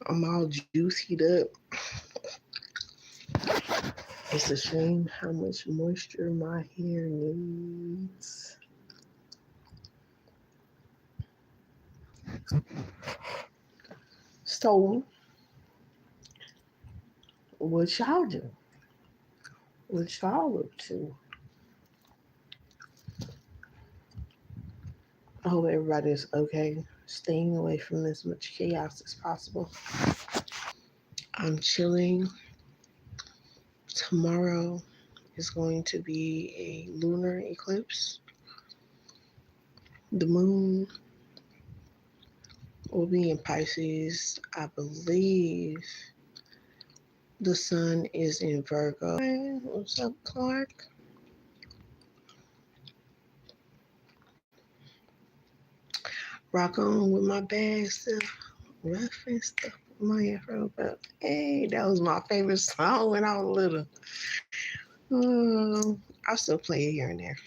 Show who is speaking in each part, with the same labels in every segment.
Speaker 1: I'm all juiced up. It's a shame how much moisture my hair needs. So, what y'all do? What y'all up to? I hope everybody's okay, staying away from as much chaos as possible. I'm chilling. Tomorrow is going to be a lunar eclipse. The moon will be in Pisces. I believe the sun is in Virgo. Hey, what's up, Clark? Rock on with my bad stuff, rough and stuff with my afro. But hey, that was my favorite song when I was little. I still play it here and there.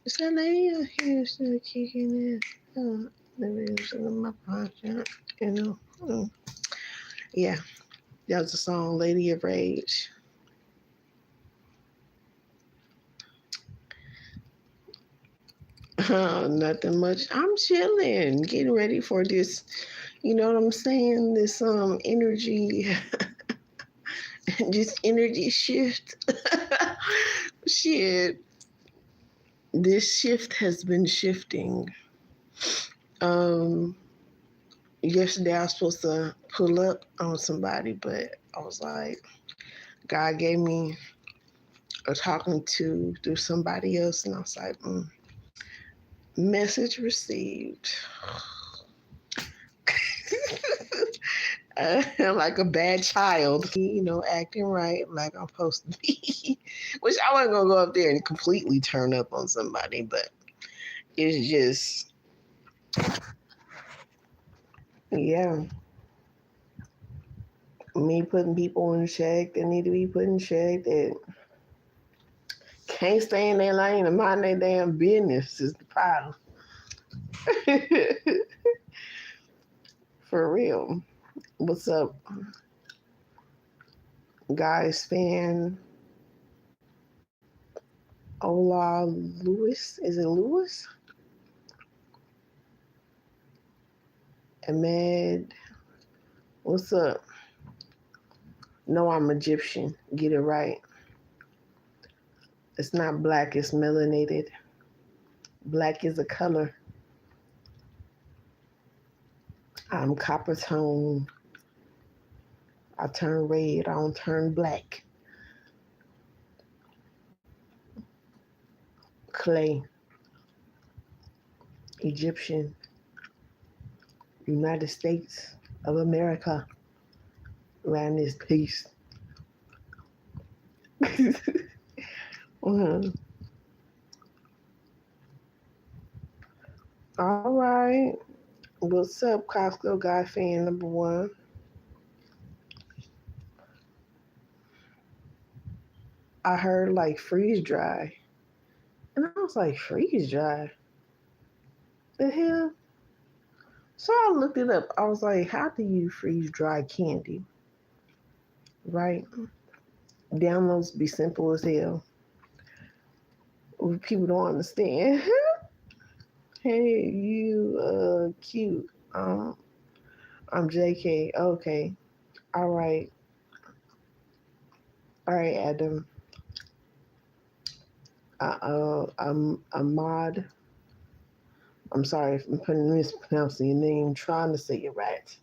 Speaker 1: It's that lady out here still kicking it. The music in my pocket, you know. Yeah, that was the song "Lady of Rage." Nothing much. I'm chilling, getting ready for this. You know what I'm saying? This energy, this energy shift. Shit, this shift has been shifting. Um, Yesterday I was supposed to pull up on somebody, but I was like, God gave me a talking to through somebody else, and I was like, message received. Like a bad child, acting right like I'm supposed to be. Which I wasn't gonna go up there and completely turn up on somebody, but it's just, yeah, me putting people in check that need to be put in check, that can't stay in their lane and mind their damn business is the problem. For real. What's up, guys? Fan Ola Lewis? Is it Lewis? Ahmed, what's up? No, I'm Egyptian. Get it right. It's not black, it's melanated. Black is a color. I'm copper tone. I turn red, I don't turn black. Clay, Egyptian, United States of America. Around this piece. uh All right. What's up, Costco guy fan number one? I heard like freeze dry. And I was like, freeze dry? The hell? So I looked it up. I was like, how do you freeze dry candy? Right? Downloads be simple as hell. People don't understand. Hey, you cute. Um, I'm JK. Okay. All right. All right, Adam. I'm Ahmad. I'm sorry if I'm mispronouncing your name. Trying to say it right.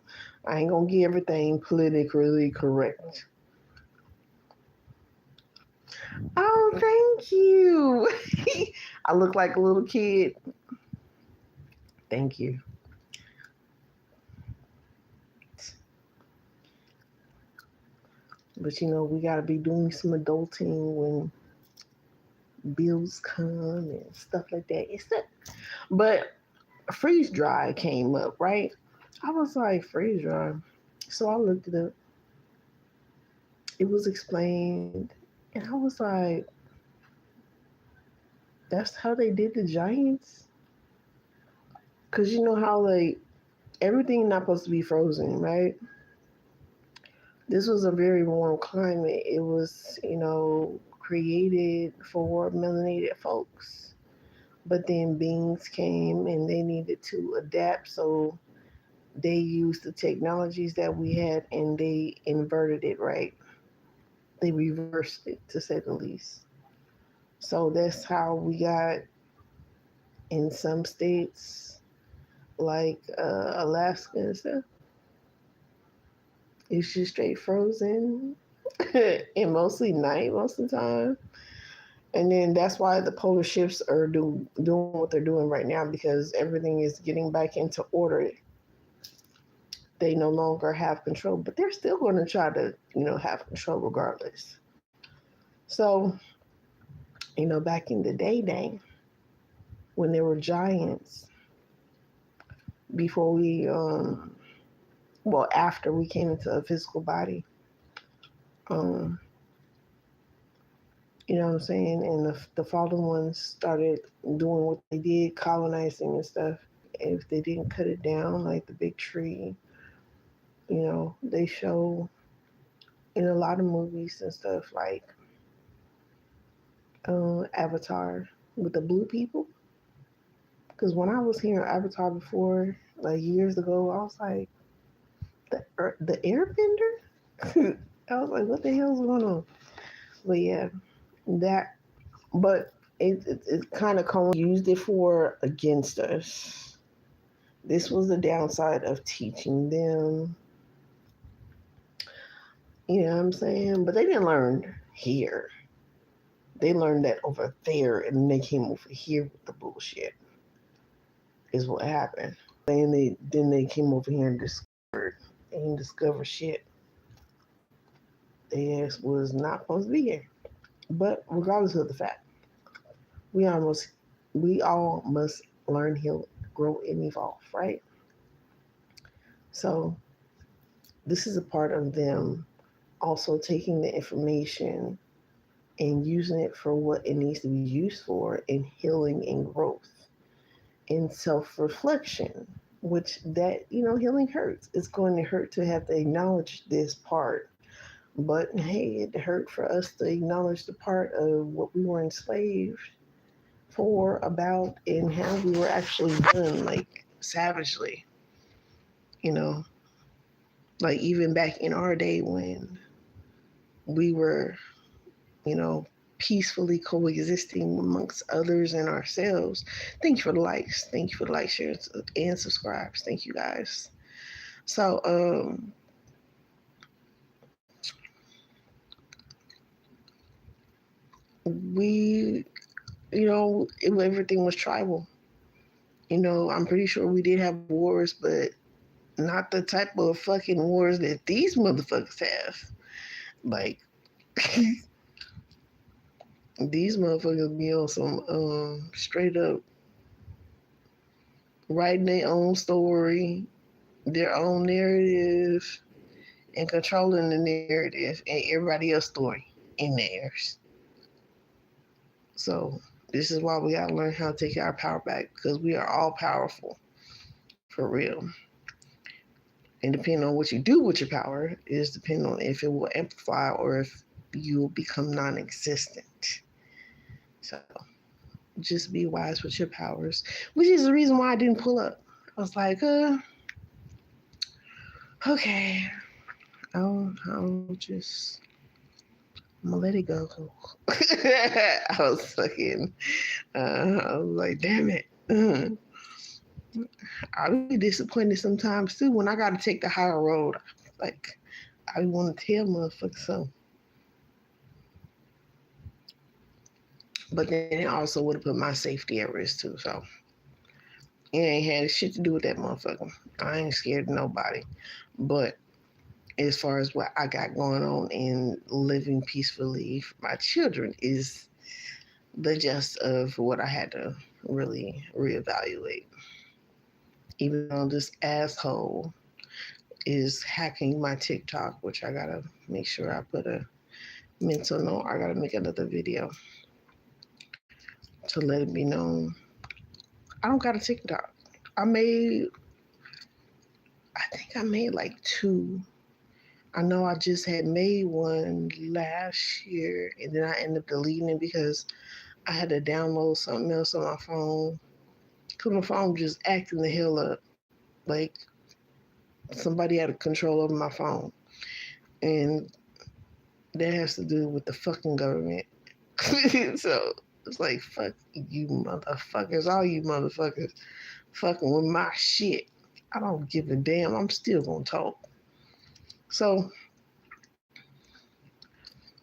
Speaker 1: I ain't gonna get everything politically correct. Oh, thank you. I look like a little kid. Thank you. But we gotta be doing some adulting when bills come and stuff like that. But freeze dry came up, right? I was like, freeze dry. So I looked it up. It was explained, and I was like, that's how they did the Giants. Cause you know how like everything not supposed to be frozen, right? This was a very warm climate. It was, created for melanated folks. But then beings came and they needed to adapt, so they used the technologies that we had and they inverted it, right? They reversed it, to say the least. So that's how we got in some states like Alaska and stuff. It's just straight frozen and mostly night most of the time. And then that's why the polar shifts are doing what they're doing right now, because everything is getting back into order. They no longer have control, but they're still going to try to, have control regardless. So, back in the day, when there were giants, before we, after we came into a physical body, um, you know what I'm saying? And the fallen ones started doing what they did, colonizing and stuff. If they didn't cut it down, like the big tree, they show in a lot of movies and stuff like Avatar with the blue people. Because when I was hearing Avatar before, like years ago, I was like, the Airbender? I was like, what the hell's going on? But yeah, that, but it kind of used it for against us. This was the downside of teaching them. You know what I'm saying? But they didn't learn here. They learned that over there, and then they came over here with the bullshit. Is what happened. And they came over here and discovered shit. They was not supposed to be here. But regardless of the fact, we all must learn, heal, grow, and evolve, right? So this is a part of them also taking the information and using it for what it needs to be used for in healing and growth and self-reflection, which that, healing hurts. It's going to hurt to have to acknowledge this part. But hey, it hurt for us to acknowledge the part of what we were enslaved for, about, and how we were actually done, like savagely. You know, like even back in our day when we were, you know, peacefully coexisting amongst others and ourselves. Thank you for the likes. Thank you for the likes, shares, and subscribes. Thank you guys. So, we, everything was tribal. I'm pretty sure we did have wars, but not the type of fucking wars that these motherfuckers have. Like, these motherfuckers be on some straight up writing their own story, their own narrative, and controlling the narrative and everybody else's story in theirs. So this is why we gotta learn how to take our power back, because we are all powerful, for real. And depending on what you do with your power is depending on if it will amplify or if you will become non-existent. So just be wise with your powers, which is the reason why I didn't pull up. I was like, okay, I'm gonna let it go. I was like, damn it. I'll be disappointed sometimes too when I gotta take the higher road. Like, I want to tell motherfuckers something. But then it also would have put my safety at risk too. So it ain't had shit to do with that motherfucker. I ain't scared of nobody. But as far as what I got going on and living peacefully for my children is the gist of what I had to really reevaluate. Even though this asshole is hacking my TikTok, which I gotta make sure I put a mental note. I gotta make another video to let it be known. I don't got a TikTok. I made I think I made like 2. I know I just had made one last year, and then I ended up deleting it because I had to download something else on my phone. Cause my phone just acting the hell up. Like somebody had control over my phone, and that has to do with the fucking government. So it's like, fuck you motherfuckers, all you motherfuckers fucking with my shit. I don't give a damn. I'm still gonna talk. So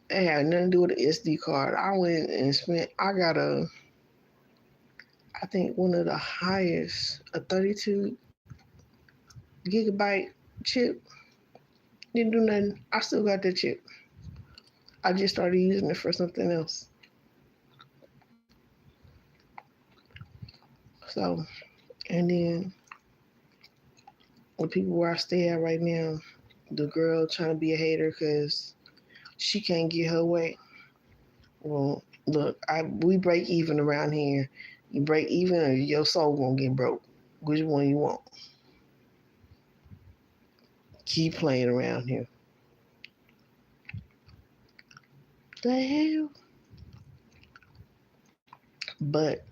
Speaker 1: it had nothing to do with the SD card. I went and spent, I think one of the highest, a 32 gigabyte chip. Didn't do nothing. I still got that chip. I just started using it for something else. So, and then the people where I stay at right now, the girl trying to be a hater because she can't get her way. Well, look, we break even around here. You break even or your soul gonna get broke. Which one you want? Keep playing around here. The hell? But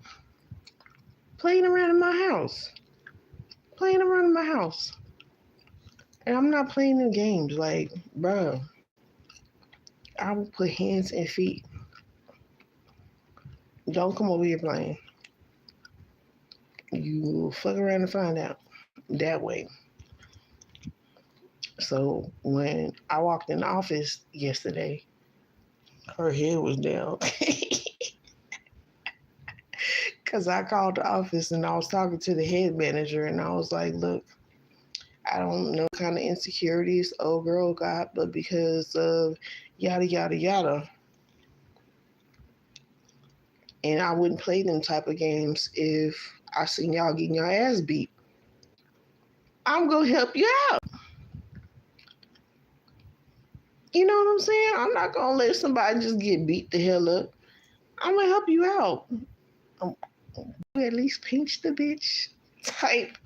Speaker 1: playing around in my house. Playing around in my house. And I'm not playing in games. Like, bro, I will put hands and feet. Don't come over here playing. You fuck around and find out that way. So when I walked in the office yesterday, her head was down. Because I called the office and I was talking to the head manager and I was like, look, I don't know what kind of insecurities old girl got, but because of yada, yada, yada. And I wouldn't play them type of games if I seen y'all getting your ass beat. I'm going to help you out. You know what I'm saying? I'm not going to let somebody just get beat the hell up. I'm going to help you out. At least pinch the bitch type.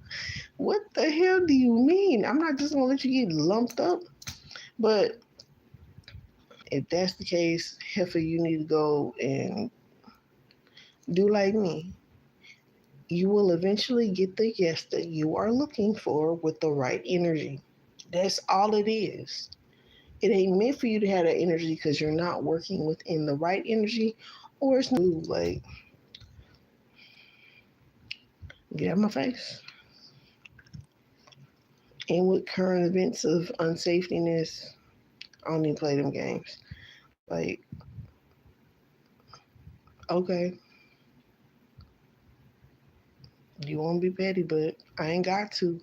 Speaker 1: What the hell do you mean? I'm not just going to let you get lumped up. But if that's the case, heifer, you need to go and do like me. You will eventually get the yes that you are looking for with the right energy. That's all it is. It ain't meant for you to have that energy because you're not working within the right energy, or it's new. Like, get out of my face. And with current events of unsafetyness, I don't even play them games. Like, okay, you want to be petty, but I ain't got to.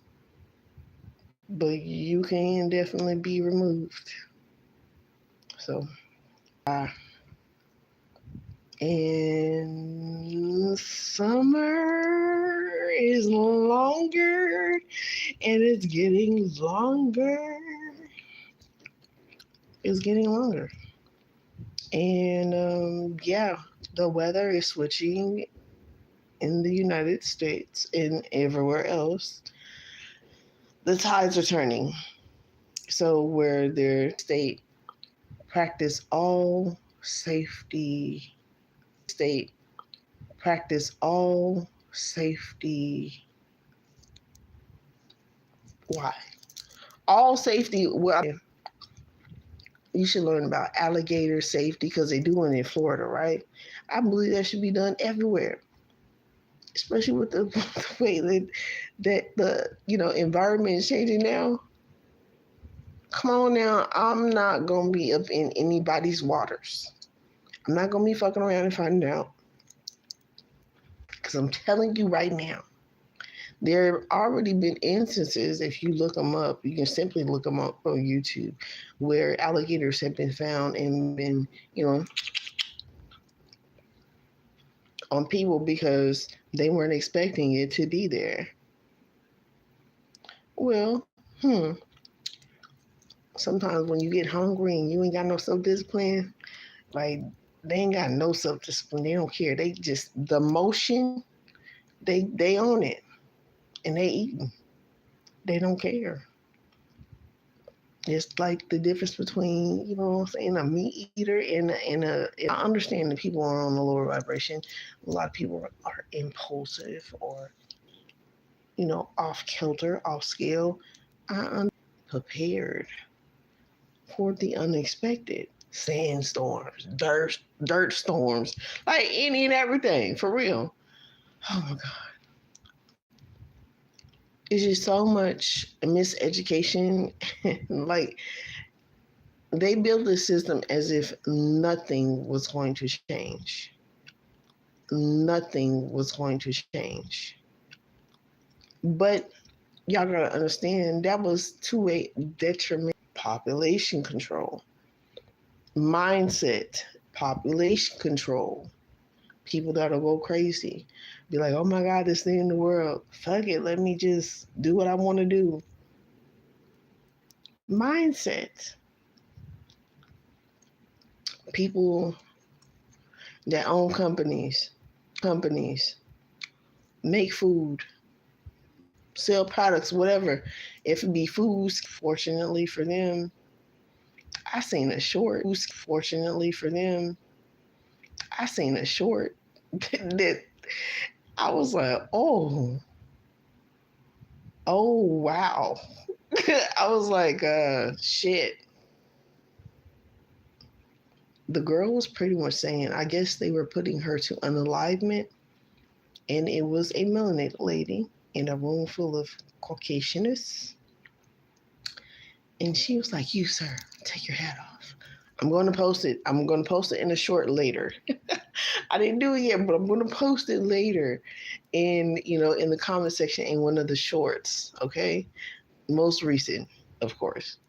Speaker 1: But you can definitely be removed. So, and summer is longer and it's getting longer. It's getting longer. And yeah, the weather is switching in the United States and everywhere else. The tides are turning. So where their state practice all safety, state practice all safety. Why? All safety. Well, you should learn about alligator safety because they do it in Florida, right? I believe that should be done everywhere, especially with the way that the environment is changing now. Come on now, I'm not gonna be up in anybody's waters. I'm not gonna be fucking around and finding out because I'm telling you right now. There have already been instances, if you look them up, you can simply look them up on YouTube, where alligators have been found and been, on people because they weren't expecting it to be there. Well, sometimes when you get hungry and you ain't got no self-discipline, like they ain't got no self-discipline. They don't care. They just, the motion, they own it and they eating. They don't care. It's like the difference between, you know what I'm saying, a meat eater and I understand that people are on a lower vibration. A lot of people are impulsive or, you know, off kilter, off scale. I'm prepared for the unexpected. Sandstorms, dirt storms, like any and everything, for real. Oh my God. It's just so much miseducation. Like, they built the system as if nothing was going to change. Nothing was going to change. But y'all gotta understand that was to a detriment. Population control, mindset, population control. People that'll go crazy, be like, "Oh my God, this thing in the world. Fuck it, let me just do what I want to do." Mindset. People that own companies make food, sell products, whatever. If it be foods, fortunately for them, I seen a short. Fortunately for them, I seen a short that I was like, oh wow. I was like, shit. The girl was pretty much saying, I guess they were putting her to unalivement, and it was a melanated lady in a room full of Caucasianists. And she was like, "You, sir, take your hat off." I'm going to post it. I'm going to post it in a short later. I didn't do it yet, but I'm going to post it later in the comment section in one of the shorts, okay? Most recent, of course.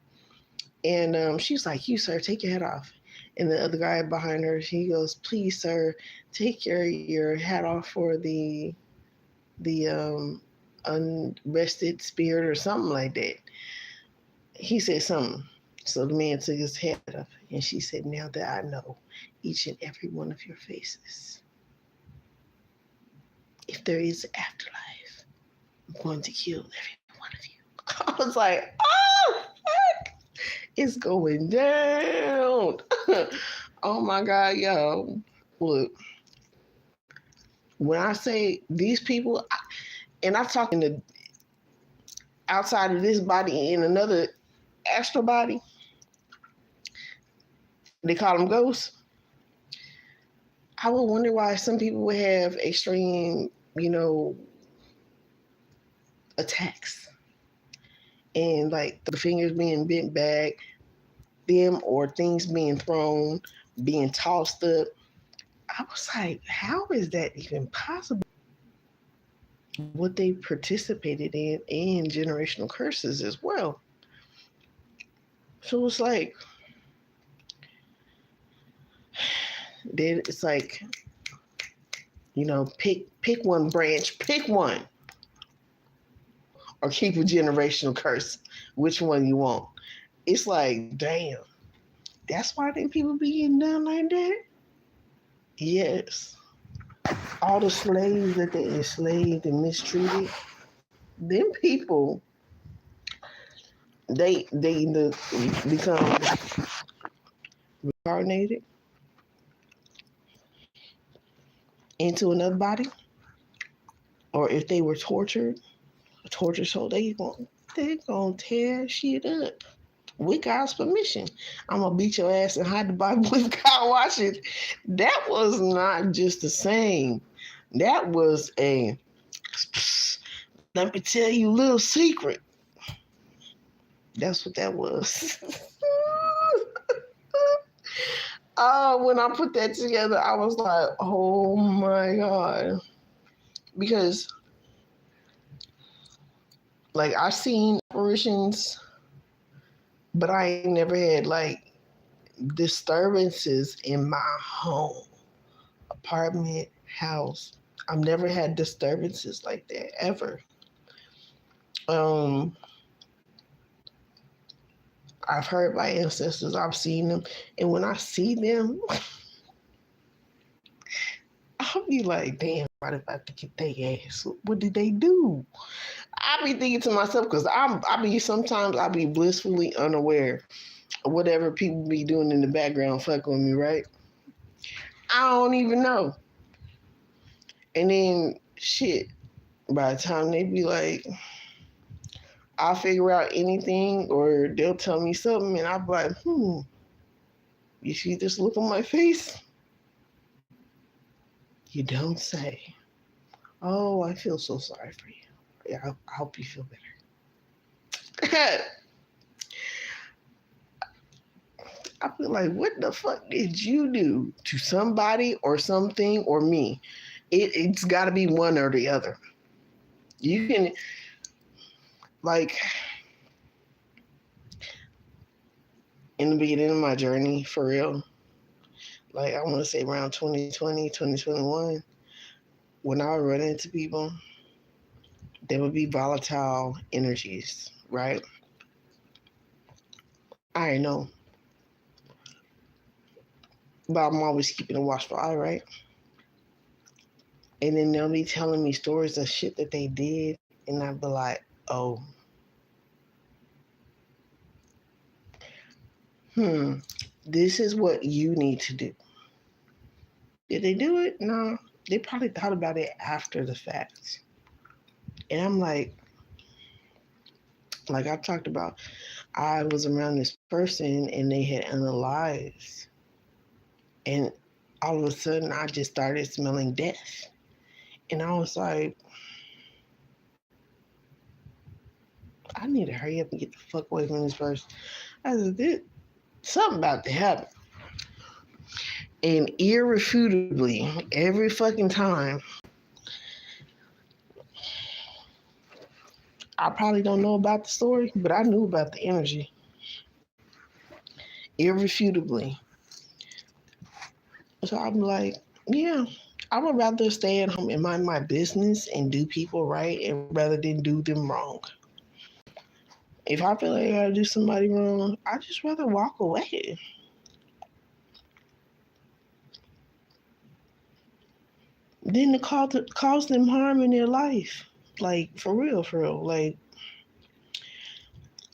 Speaker 1: And she's like, "You, sir, take your hat off." And the other guy behind her, he goes, "Please, sir, take your hat off for the unrested spirit," or something like that. He said something. So the man took his hat off, and she said, "Now that I know each and every one of your faces, if there is an afterlife, I'm going to kill every one of you." I was like, "Oh, fuck. It's going down." Oh my God, yo. Look, when I say these people, and I'm talking to outside of this body in another astral body, they call them ghosts. I would wonder why some people would have extreme, attacks and like the fingers being bent back, them or things being thrown, being tossed up. I was like, how is that even possible? What they participated in and generational curses as well. So it's like, then it's like, pick one branch, pick one, or keep a generational curse. Which one you want? It's like, damn, that's why they people be getting done like that. Yes, all the slaves that they enslaved and mistreated, them people, they either become reincarnated into another body, or if they were tortured, so they gonna tear shit up with God's permission. I'm gonna beat your ass and hide the Bible if God watches. That was not just the same. That was a let me tell you a little secret. That's what that was. Oh, when I put that together, I was like, oh my God. Because, like, I've seen apparitions, but I ain't never had, like, disturbances in my home, apartment, house. I've never had disturbances like that, ever. Um, I've heard my ancestors, I've seen them, and when I see them, I'll be like, damn, what if I have to get their ass? What did they do? I be thinking to myself, because sometimes I be blissfully unaware of whatever people be doing in the background fucking with me, right? I don't even know. And then shit, by the time they be like, I'll figure out anything or they'll tell me something and I'll be like, you see this look on my face? You don't say. Oh, I feel so sorry for you. Yeah, I hope you feel better. I feel like, what the fuck did you do to somebody or something or me? It's got to be one or the other. You can, like, in the beginning of my journey, for real, like, I want to say around 2020, 2021, when I would run into people, there would be volatile energies, right? I know. But I'm always keeping a watchful eye, right? And then they'll be telling me stories of shit that they did, and I'd be like, oh, this is what you need to do. Did they do it? No. They probably thought about it after the fact. And I'm like I've talked about, I was around this person and they had analyzed. And all of a sudden, I just started smelling death. And I was like, I need to hurry up and get the fuck away from this person. I said, something about to happen. And irrefutably, every fucking time, I probably don't know about the story, but I knew about the energy. Irrefutably. So I'm like, yeah, I would rather stay at home and mind my business and do people right and rather than do them wrong. If I feel like I gotta do somebody wrong, I just rather walk away. Than to cause them harm in their life. Like, for real, for real. Like,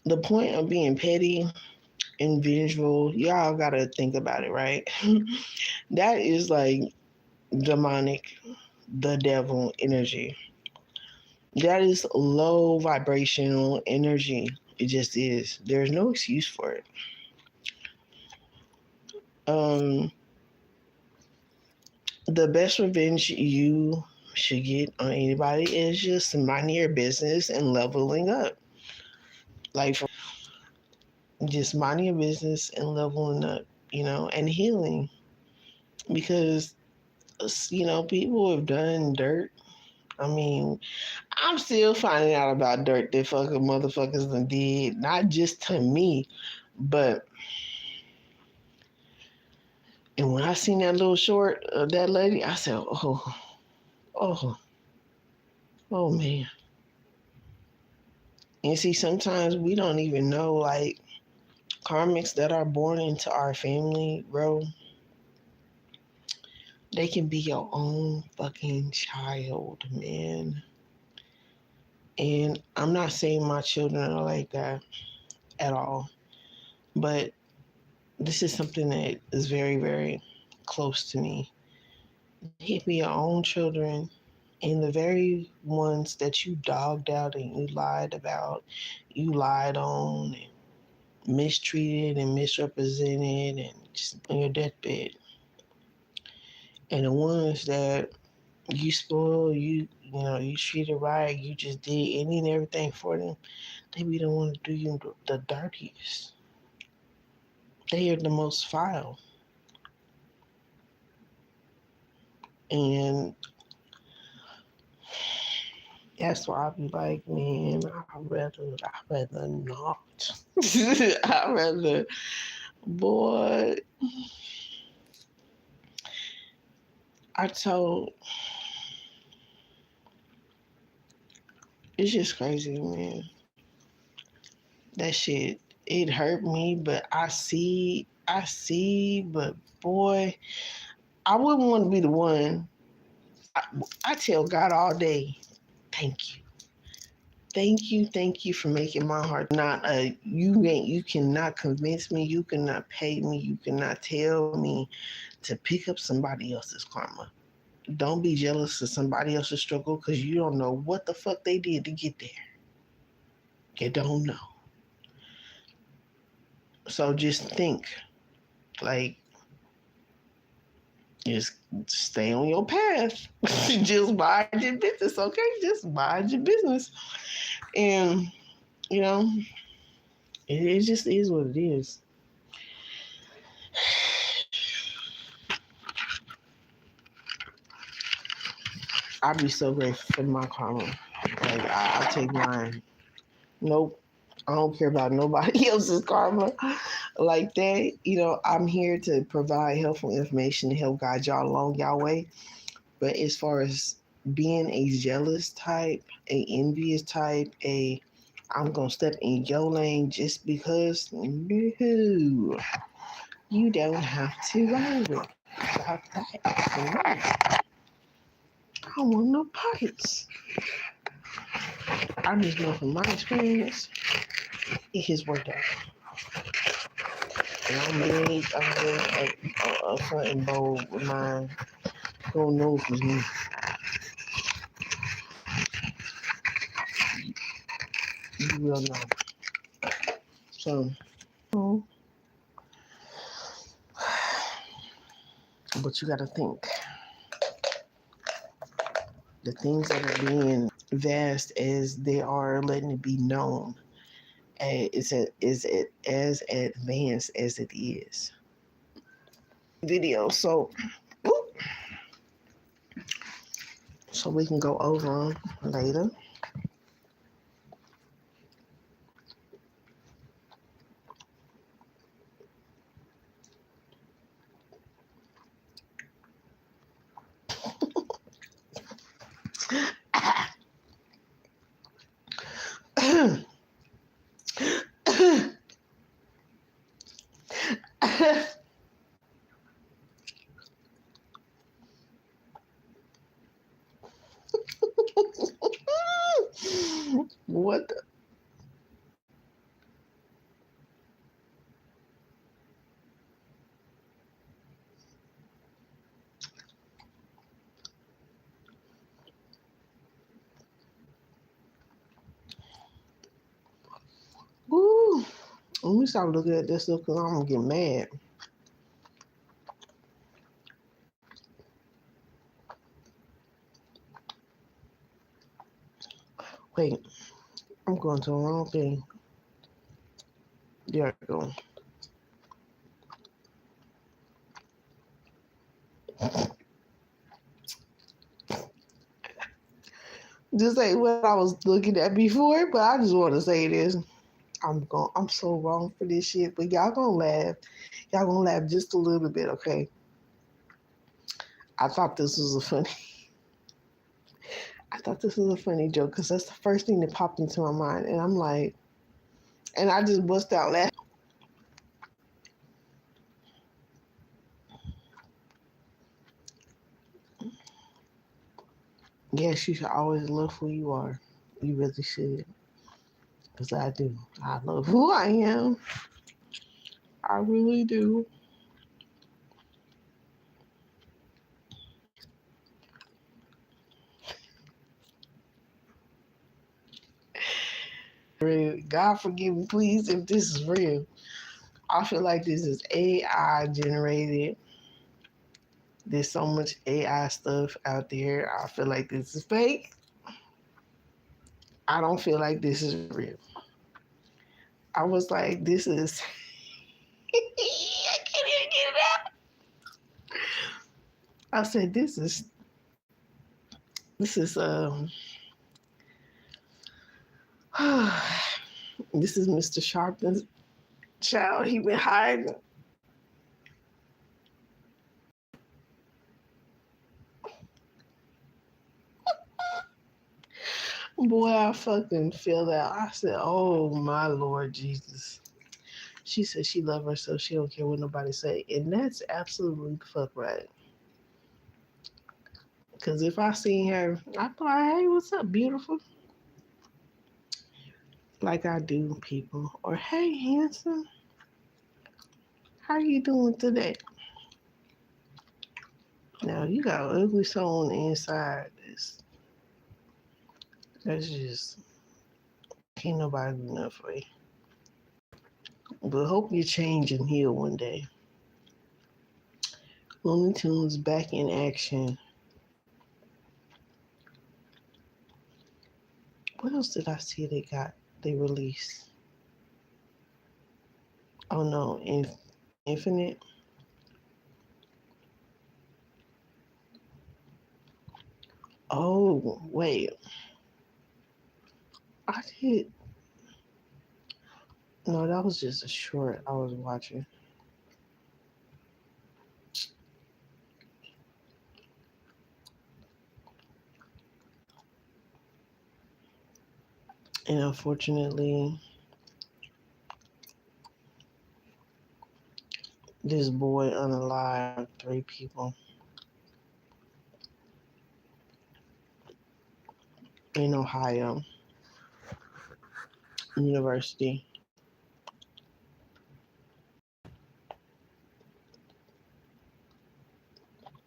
Speaker 1: the point of being petty and vengeful, y'all gotta think about it, right? That is like demonic, the devil energy. That is low vibrational energy. It just is. There's no excuse for it. Um, the best revenge you should get on anybody is just minding your business and leveling up. Like, just minding your business and leveling up, and healing. Because, people have done dirt. I mean, I'm still finding out about dirt that fucking motherfuckers done did, not just to me, but. And when I seen that little short of that lady, I said, oh, oh man. And see, sometimes we don't even know, like, karmics that are born into our family, bro, they can be your own fucking child, man. And I'm not saying my children are like that at all, but this is something that is very, very close to me. They can be your own children, and the very ones that you dogged out and you lied about, you lied on and mistreated and misrepresented and just on your deathbed. And the ones that you spoil, you treated right, you just did any and everything for them, they be the ones to do you the dirtiest. They are the most vile. And that's why I be like, man, I'd rather not. I'd rather, boy, I told, it's just crazy, man. That shit, it hurt me, but I see, but boy, I wouldn't want to be the one I tell God all day, thank you. Thank you for making my heart not you cannot convince me, you cannot pay me, you cannot tell me to pick up somebody else's karma. Don't be jealous of somebody else's struggle because you don't know what the fuck they did to get there. You don't know. So just think, like, just stay on your path. Just mind your business, okay? Just mind your business. And, you know, it just is what it is. I'd be so grateful for my karma. Like, I'll take mine. Nope. I don't care about nobody else's karma like that. You know, I'm here to provide helpful information to help guide y'all along y'all way. But as far as being a jealous type, a envious type, I'm gonna step in your lane just because, no, you don't have to worry about that. I don't want no parts. I just know from my experience, it has worked out. And I'm very upfront and bold with mine. God knows with me. You will know. So, but you got to think the things that are being vast as they are letting it be known is it as advanced as it is. Video, so we can go over them later. What the? Ooh, let me stop looking at this stuff because I'm gonna get mad. Wait, I'm going to the wrong thing. There I go. This ain't what I was looking at before, but I just want to say this. I'm so wrong for this shit, but y'all gonna laugh. Y'all gonna laugh just a little bit, okay? I thought this was a funny. I thought this was a funny joke because that's the first thing that popped into my mind, and I'm like, and I just bust out laughing. Yes, you should always love who you are. You really should, because I do. I love who I am. I really do. God forgive me, please, if this is real. I feel like this is AI generated. There's so much AI stuff out there. I feel like this is fake. I don't feel like this is real. I was like, this is. I can't even get it out. I said, this is this is Mr. Sharpton's child. He been hiding. Boy, I fucking feel that. I said, oh my Lord Jesus. She said she love herself. She don't care what nobody say. And that's absolutely the fuck right. Because if I seen her, I'd be like, hey, what's up, beautiful? Like I do people. Or, hey, handsome, how you doing today? Now, you got an ugly soul on the inside. That's just, can't nobody do nothing for you. But hope you change and heal one day. Looney Tunes back in action. What else did I see they released? Oh no, Infinite. Oh wait, I did. No, that was just a short I was watching. And unfortunately, this boy unalived 3 people in Ohio University.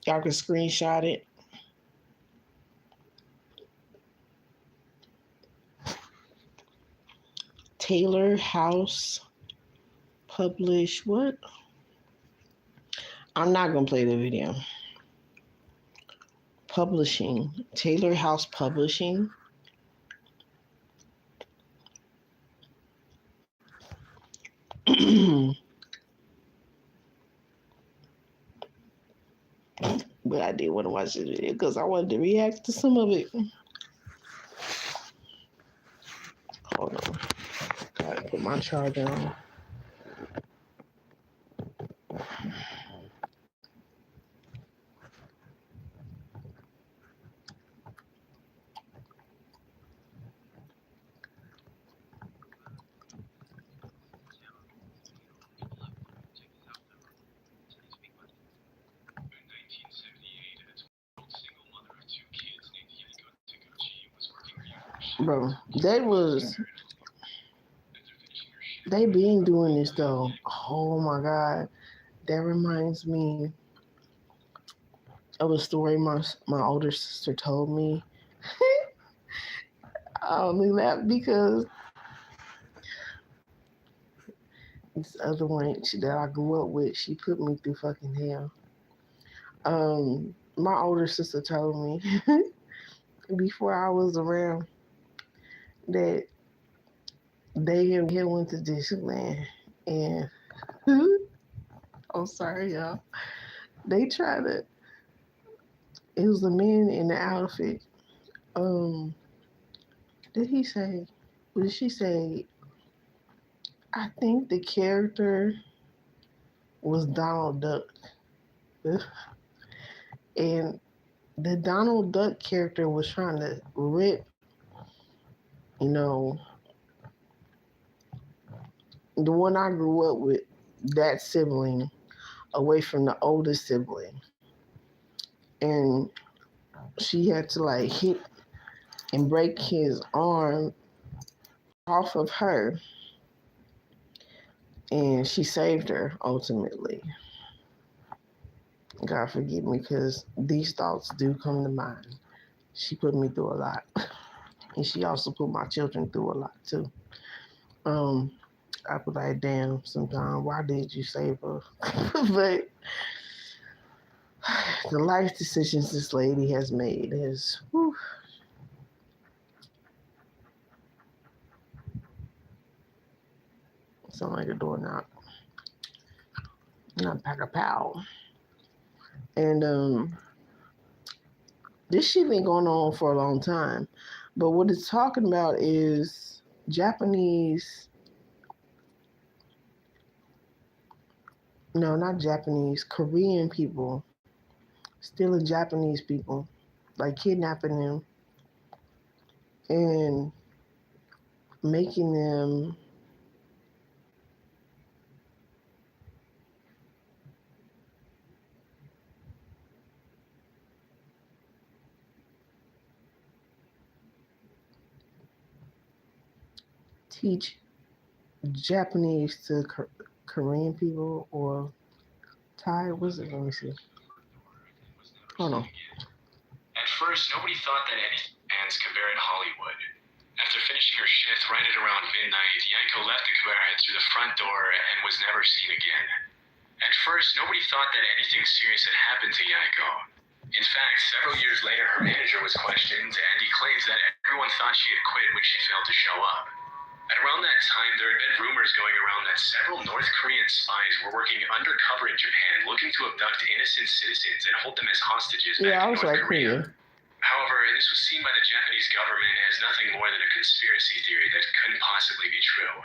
Speaker 1: Y'all can screenshot it. Taylor House published what? I'm not gonna play the video. Publishing. Taylor House Publishing. But I did want to watch this video because I wanted to react to some of it. Hold on. Gotta put my charger on. Bro, they been doing this though. Oh my god. That reminds me of a story my older sister told me. I only laugh because this other one that I grew up with, she put me through fucking hell. My older sister told me before I was around that they had went to Disneyland and I'm sorry, y'all. They tried to. It was a man in the outfit. Um, did he say? What did she say? I think the character was Donald Duck, and the Donald Duck character was trying to rip, you know, the one I grew up with, that sibling, away from the oldest sibling, and she had to like hit and break his arm off of her, and she saved her ultimately. God forgive me because these thoughts do come to mind. She put me through a lot, and she also put my children through a lot too. Um, I was like, damn, sometimes why did you save her? But the life decisions this lady has made is, whew. Sound like a doorknob, not pack a pow. And this shit been going on for a long time. But what it's talking about is Japanese, no, not Japanese, Korean people stealing Japanese people, like kidnapping them and making them teach Japanese to Korean people or Thai? What's it? Let me see. Hold on.
Speaker 2: At first, nobody thought that any fans cabaret in Hollywood. After finishing her shift right at around midnight, Yaiko left the cabaret through the front door and was never seen again. At first, nobody thought that anything serious had happened to Yaiko. In fact, several years later, her manager was questioned, and he claims that everyone thought she had quit when she failed to show up. At around that time, there had been rumors going around that several North Korean spies were working undercover in Japan, looking to abduct innocent citizens and hold them as hostages back in North Korea. However, this was seen by the Japanese government as nothing more than a conspiracy theory that couldn't possibly be true.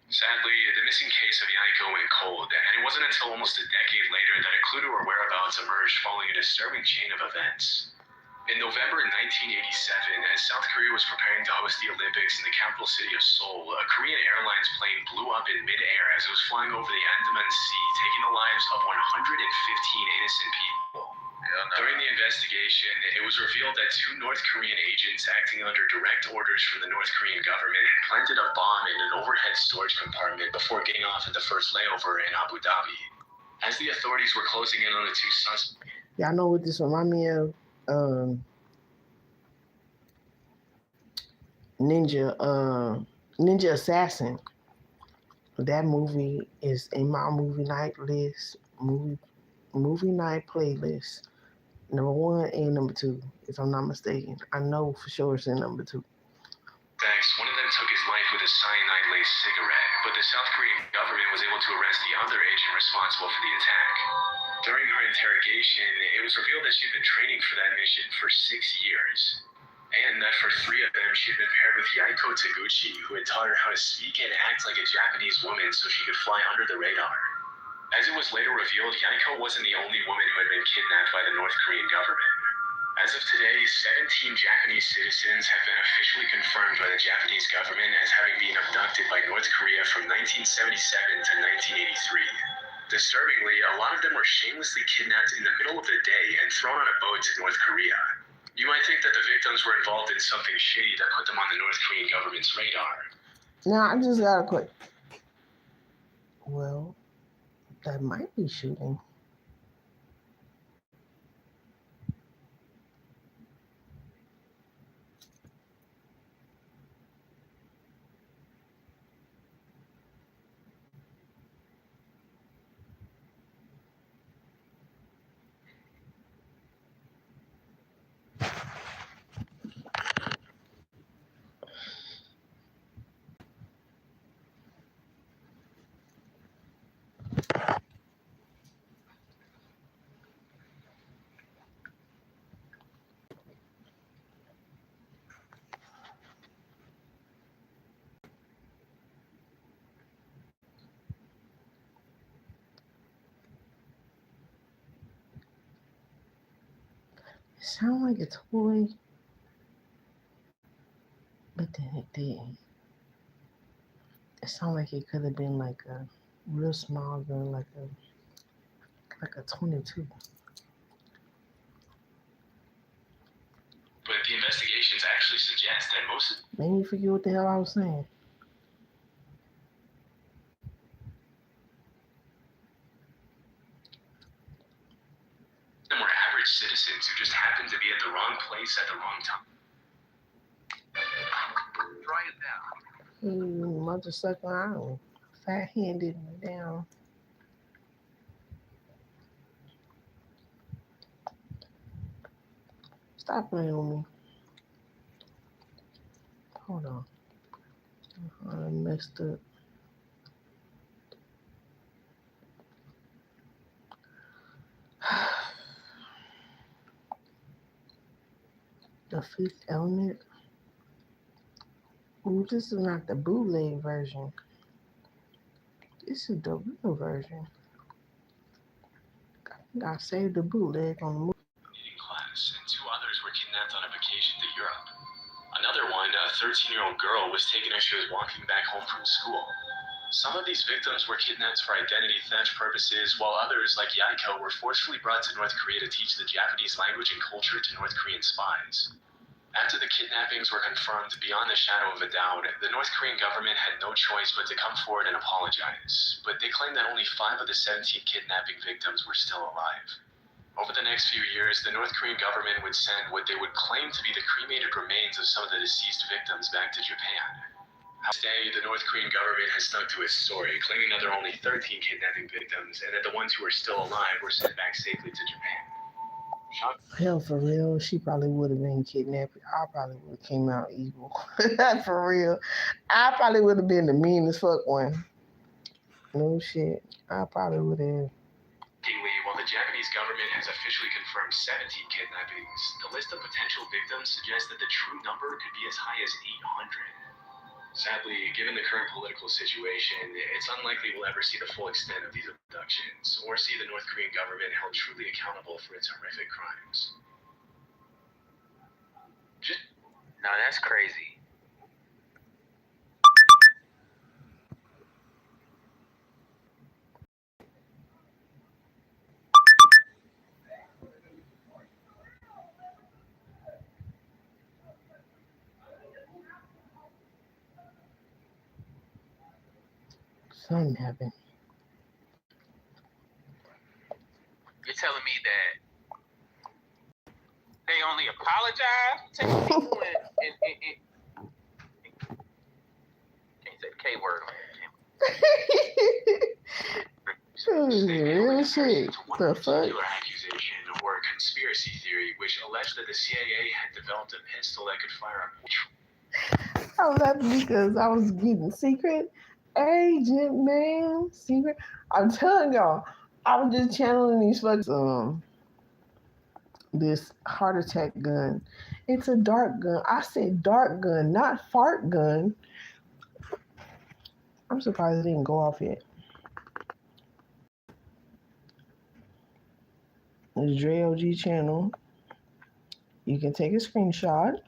Speaker 2: Sadly, the missing case of Yaiko went cold, and it wasn't until almost a decade later that a clue to her whereabouts emerged following a disturbing chain of events. In November 1987, as South Korea was preparing to host the Olympics in the capital city of Seoul, a Korean Airlines plane blew up in midair as it was flying over the Andaman Sea, taking the lives of 115 innocent people. During the investigation, it was revealed that two North Korean agents acting under direct orders from the North Korean government had planted a bomb in an overhead storage compartment before getting off at the first layover in Abu Dhabi. As the authorities were closing in on the two suspects...
Speaker 1: Y'all know what this remind me of? Ninja Assassin. That movie is in my movie night playlist. Number 1 and number 2, if I'm not mistaken. I know for sure it's in number 2.
Speaker 2: One of them took his life with a cyanide-laced cigarette, but the South Korean government was able to arrest the other agent responsible for the attack. During her interrogation, it was revealed that she had been training for that mission for 6 years, and that for 3 of them she had been paired with Yaiko Taguchi, who had taught her how to speak and act like a Japanese woman so she could fly under the radar. As it was later revealed, Yaiko wasn't the only woman who had been kidnapped by the North Korean government. As of today, 17 Japanese citizens have been officially confirmed by the Japanese government as having been abducted by North Korea from 1977 to 1983. Disturbingly, a lot of them were shamelessly kidnapped in the middle of the day and thrown on a boat to North Korea. You might think that the victims were involved in something shady that put them on the North Korean government's radar.
Speaker 1: Now, I just got a quick... Well, that might be shooting. It sounded like a toy, but then it didn't. It sounded like it could have been like a real small gun, like a 22.
Speaker 2: But the investigations actually suggest that most of
Speaker 1: Made me forget what the hell I was saying.
Speaker 2: them were average citizens who just happened to be at the wrong place at the wrong time. Try it now.
Speaker 1: Mother sucker, I don't fat-handed down. Stop playing with me. Hold on. I messed up. The Fifth Element. Ooh, this is not the bootleg version. This is the real version. I saved the bootleg on the movie.
Speaker 2: Class, and 2 others were kidnapped on a vacation to Europe. Another one, a 13-year-old girl, was taken as she was walking back home from school. Some of these victims were kidnapped for identity theft purposes, while others, like Yaiko, were forcefully brought to North Korea to teach the Japanese language and culture to North Korean spies. After the kidnappings were confirmed beyond the shadow of a doubt, the North Korean government had no choice but to come forward and apologize. But they claimed that only 5 of the 17 kidnapping victims were still alive. Over the next few years, the North Korean government would send what they would claim to be the cremated remains of some of the deceased victims back to Japan. Today, the North Korean government has stuck to its story, claiming that there are only 13 kidnapping victims and that the ones who are still alive were sent back safely to Japan.
Speaker 1: Hell, for real, she probably would have been kidnapped. I probably would have came out evil. For real. I probably would have been the meanest fuck one. No shit. I probably would have.
Speaker 2: While the Japanese government has officially confirmed 17 kidnappings, the list of potential victims suggests that the true number could be as high as 800. Sadly, given the current political situation, it's unlikely we'll ever see the full extent of these abductions, or see the North Korean government held truly accountable for its horrific crimes.
Speaker 3: No, that's crazy.
Speaker 1: Something happened.
Speaker 3: You're telling me that they only apologize to people and can't say the K word on
Speaker 1: Real shit. The fuck?
Speaker 2: Accusation or conspiracy theory which alleged that the CIA had developed a pistol that could fire a
Speaker 1: I was happy because I was getting secret agent, man. Secret. I'm telling y'all, I was just channeling these fucks. This heart attack gun. It's a dart gun. I said dart gun, not fart gun. I'm surprised it didn't go off yet. The Dre OG channel. You can take a screenshot.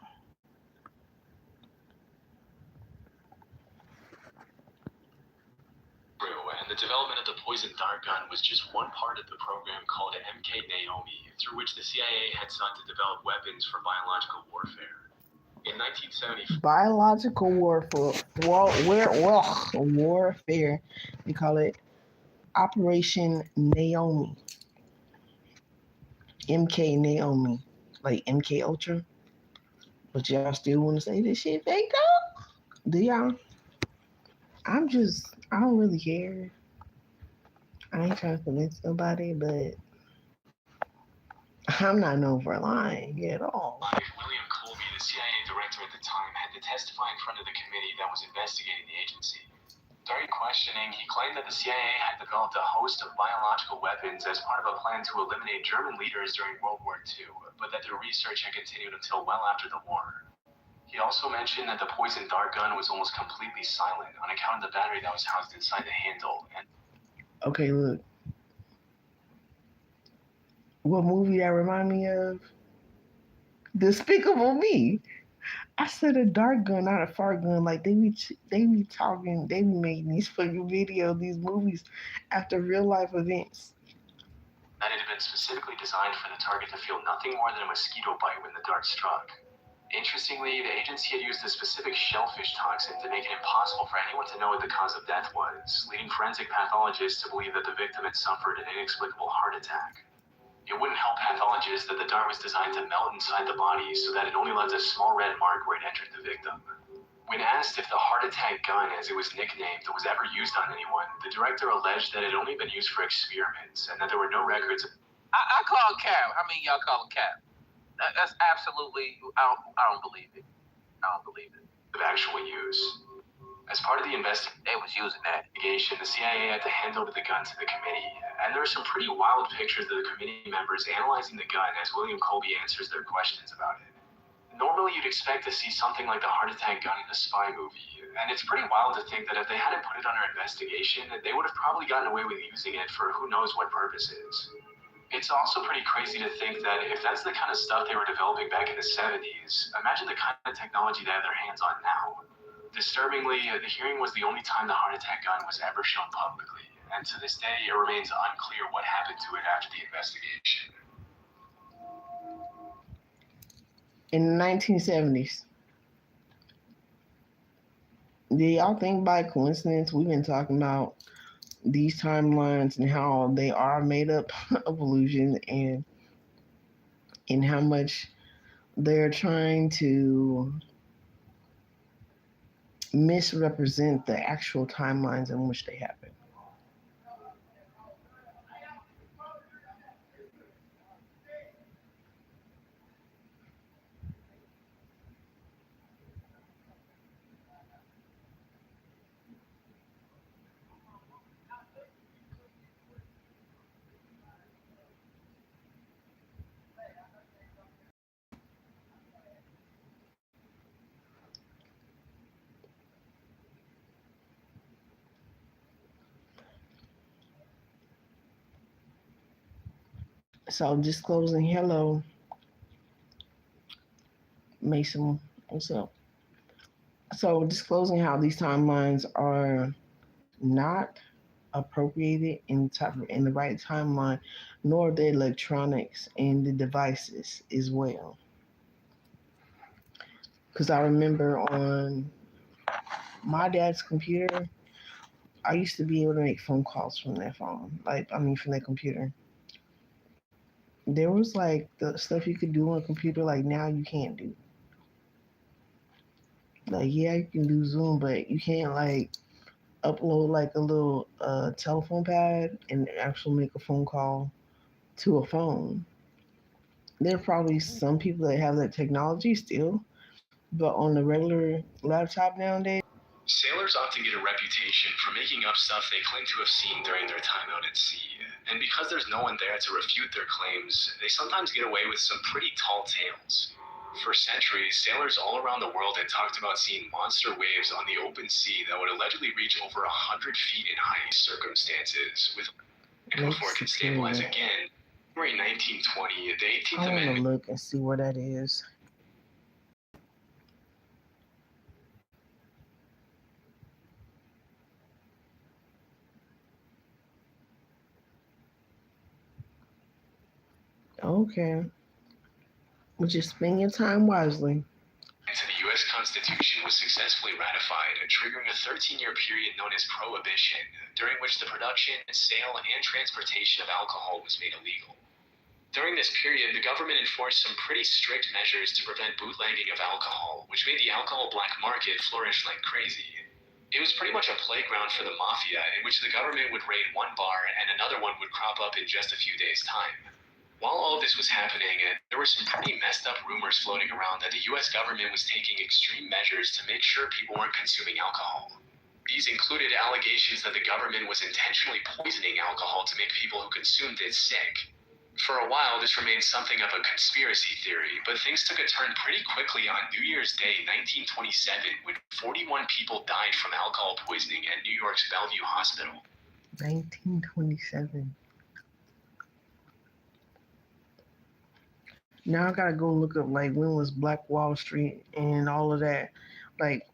Speaker 2: And the development of the poison dart gun was just one part of the program called MK Naomi, through which the CIA had sought to develop weapons for biological warfare. In 1970,
Speaker 1: biological warfare. They call it Operation Naomi. MK Naomi, like MK Ultra. But y'all still want to say this shit fake though? Do y'all? I don't really care. I ain't trying to convince nobody, but I'm not known for lying at all.
Speaker 2: William Colby, the CIA director at the time, had to testify in front of the committee that was investigating the agency. During questioning, he claimed that the CIA had developed a host of biological weapons as part of a plan to eliminate German leaders during World War II, but that their research had continued until well after the war. He also mentioned that the poison dart gun was almost completely silent on account of the battery that was housed inside the handle.
Speaker 1: Okay, look. What movie that remind me of? Despicable Me. I said a dart gun, not a fart gun. Like they be talking, they be making these fucking videos, these movies after real life events.
Speaker 2: That it had been specifically designed for the target to feel nothing more than a mosquito bite when the dart struck. Interestingly, the agency had used a specific shellfish toxin to make it impossible for anyone to know what the cause of death was, leading forensic pathologists to believe that the victim had suffered an inexplicable heart attack. It wouldn't help pathologists that the dart was designed to melt inside the body so that it only left a small red mark where it entered the victim. When asked if the heart attack gun, as it was nicknamed, was ever used on anyone, the director alleged that it had only been used for experiments and that there were no records of...
Speaker 3: I call cap. How many y'all call him cap? That's absolutely... I don't believe it. I don't believe it.
Speaker 2: ...of actual use. As part of the investigation,
Speaker 3: they was using that.
Speaker 2: The CIA had to hand over the gun to the committee, and there are some pretty wild pictures of the committee members analyzing the gun as William Colby answers their questions about it. Normally, you'd expect to see something like the heart attack gun in a spy movie, and it's pretty wild to think that if they hadn't put it under investigation, they would have probably gotten away with using it for who knows what purposes. It's also pretty crazy to think that if that's the kind of stuff they were developing back in the 70s, imagine the kind of technology they have their hands on now. Disturbingly, the hearing was the only time the heart attack gun was ever shown publicly, and to this day, it remains unclear what happened to it after the investigation.
Speaker 1: in the 1970s. Do y'all think by coincidence we've been talking about these timelines and how they are made up of illusion and how much they're trying to misrepresent the actual timelines in which they happen? So disclosing hello, Mason, what's up? So disclosing how these timelines are not appropriated in the right timeline, nor the electronics and the devices as well. Because I remember on my dad's computer, I used to be able to make phone calls from that phone, from that computer. There was like the stuff you could do on a computer, like now you can't do. Like, yeah, you can do Zoom, but you can't like upload like a little telephone pad and actually make a phone call to a phone. There are probably some people that have that technology still, but on the regular laptop nowadays.
Speaker 2: Sailors often get a reputation for making up stuff they claim to have seen during their time out at sea. And because there's no one there to refute their claims, they sometimes get away with some pretty tall tales. For centuries, sailors all around the world had talked about seeing monster waves on the open sea that would allegedly reach over 100 feet in high circumstances, with before it could stabilize again. January 1920, the 18th
Speaker 1: I want to
Speaker 2: Amendment.
Speaker 1: look and see where that is. Okay. Well, just spend your time wisely.
Speaker 2: To the U.S. Constitution was successfully ratified, triggering a 13-year period known as Prohibition, during which the production, sale, and transportation of alcohol was made illegal. During this period, the government enforced some pretty strict measures to prevent bootlegging of alcohol, which made the alcohol black market flourish like crazy. It was pretty much a playground for the mafia, in which the government would raid one bar and another one would crop up in just a few days' time. While all of this was happening, there were some pretty messed up rumors floating around that the US government was taking extreme measures to make sure people weren't consuming alcohol. These included allegations that the government was intentionally poisoning alcohol to make people who consumed it sick. For a while, this remained something of a conspiracy theory, but things took a turn pretty quickly on New Year's Day 1927 when 41 people died from alcohol poisoning at New York's Bellevue Hospital.
Speaker 1: 1927. Now I gotta go look up like when was Black Wall Street and all of that. Like,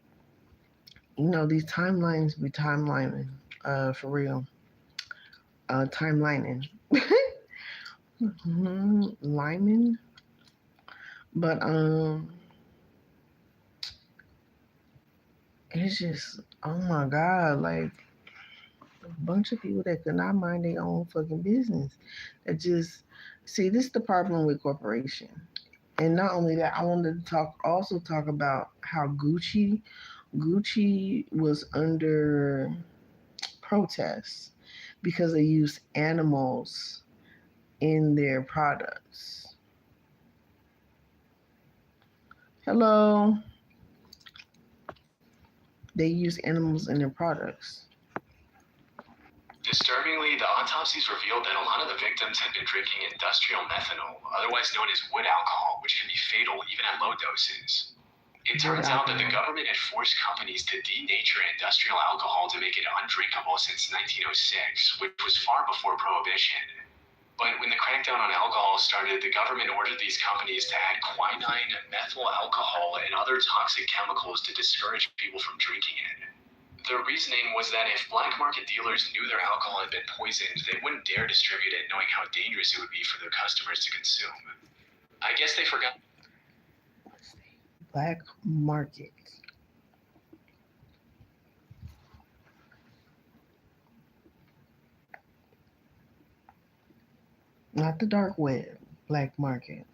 Speaker 1: these timelines be timelining, for real. Timelining. Lyman. But it's just, oh my god, like a bunch of people that could not mind their own fucking business. That just see, this is the problem with corporation. And not only that, I wanted to also talk about how Gucci was under protests because they used animals in their products. Hello. They use animals in their products.
Speaker 2: Disturbingly, the autopsies revealed that a lot of the victims had been drinking industrial methanol, otherwise known as wood alcohol, which can be fatal even at low doses. It turns out that the government had forced companies to denature industrial alcohol to make it undrinkable since 1906, which was far before Prohibition. But when the crackdown on alcohol started, the government ordered these companies to add quinine, methyl alcohol, and other toxic chemicals to discourage people from drinking it. The reasoning was that if black market dealers knew their alcohol had been poisoned, they wouldn't dare distribute it knowing how dangerous it would be for their customers to consume. I guess they forgot.
Speaker 1: black market. Not the dark web, black market.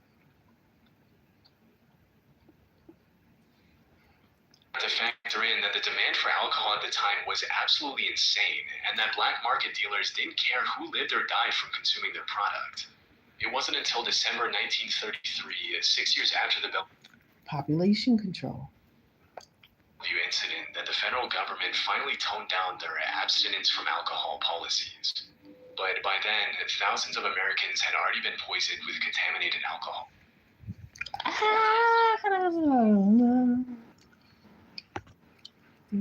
Speaker 2: To factor in that the demand for alcohol at the time was absolutely insane, and that black market dealers didn't care who lived or died from consuming their product. It wasn't until December 1933, 6 years after the
Speaker 1: Population control.
Speaker 2: Bellevue incident, that the federal government finally toned down their abstinence from alcohol policies. But by then, thousands of Americans had already been poisoned with contaminated alcohol.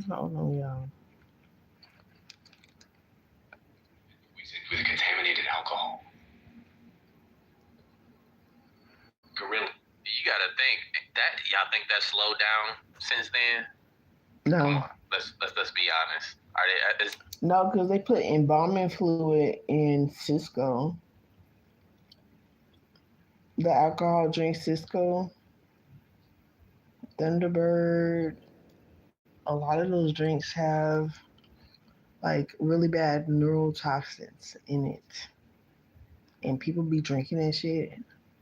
Speaker 1: Hold on, y'all.
Speaker 2: Poisoned with contaminated alcohol. Gorilla.
Speaker 3: You gotta think that y'all think that slowed down since then.
Speaker 1: No.
Speaker 3: Come on, let's be honest. Are they?
Speaker 1: No, because they put embalming fluid in Cisco. The alcohol drink Cisco, Thunderbird. A lot of those drinks have like really bad neurotoxins in it. And people be drinking that shit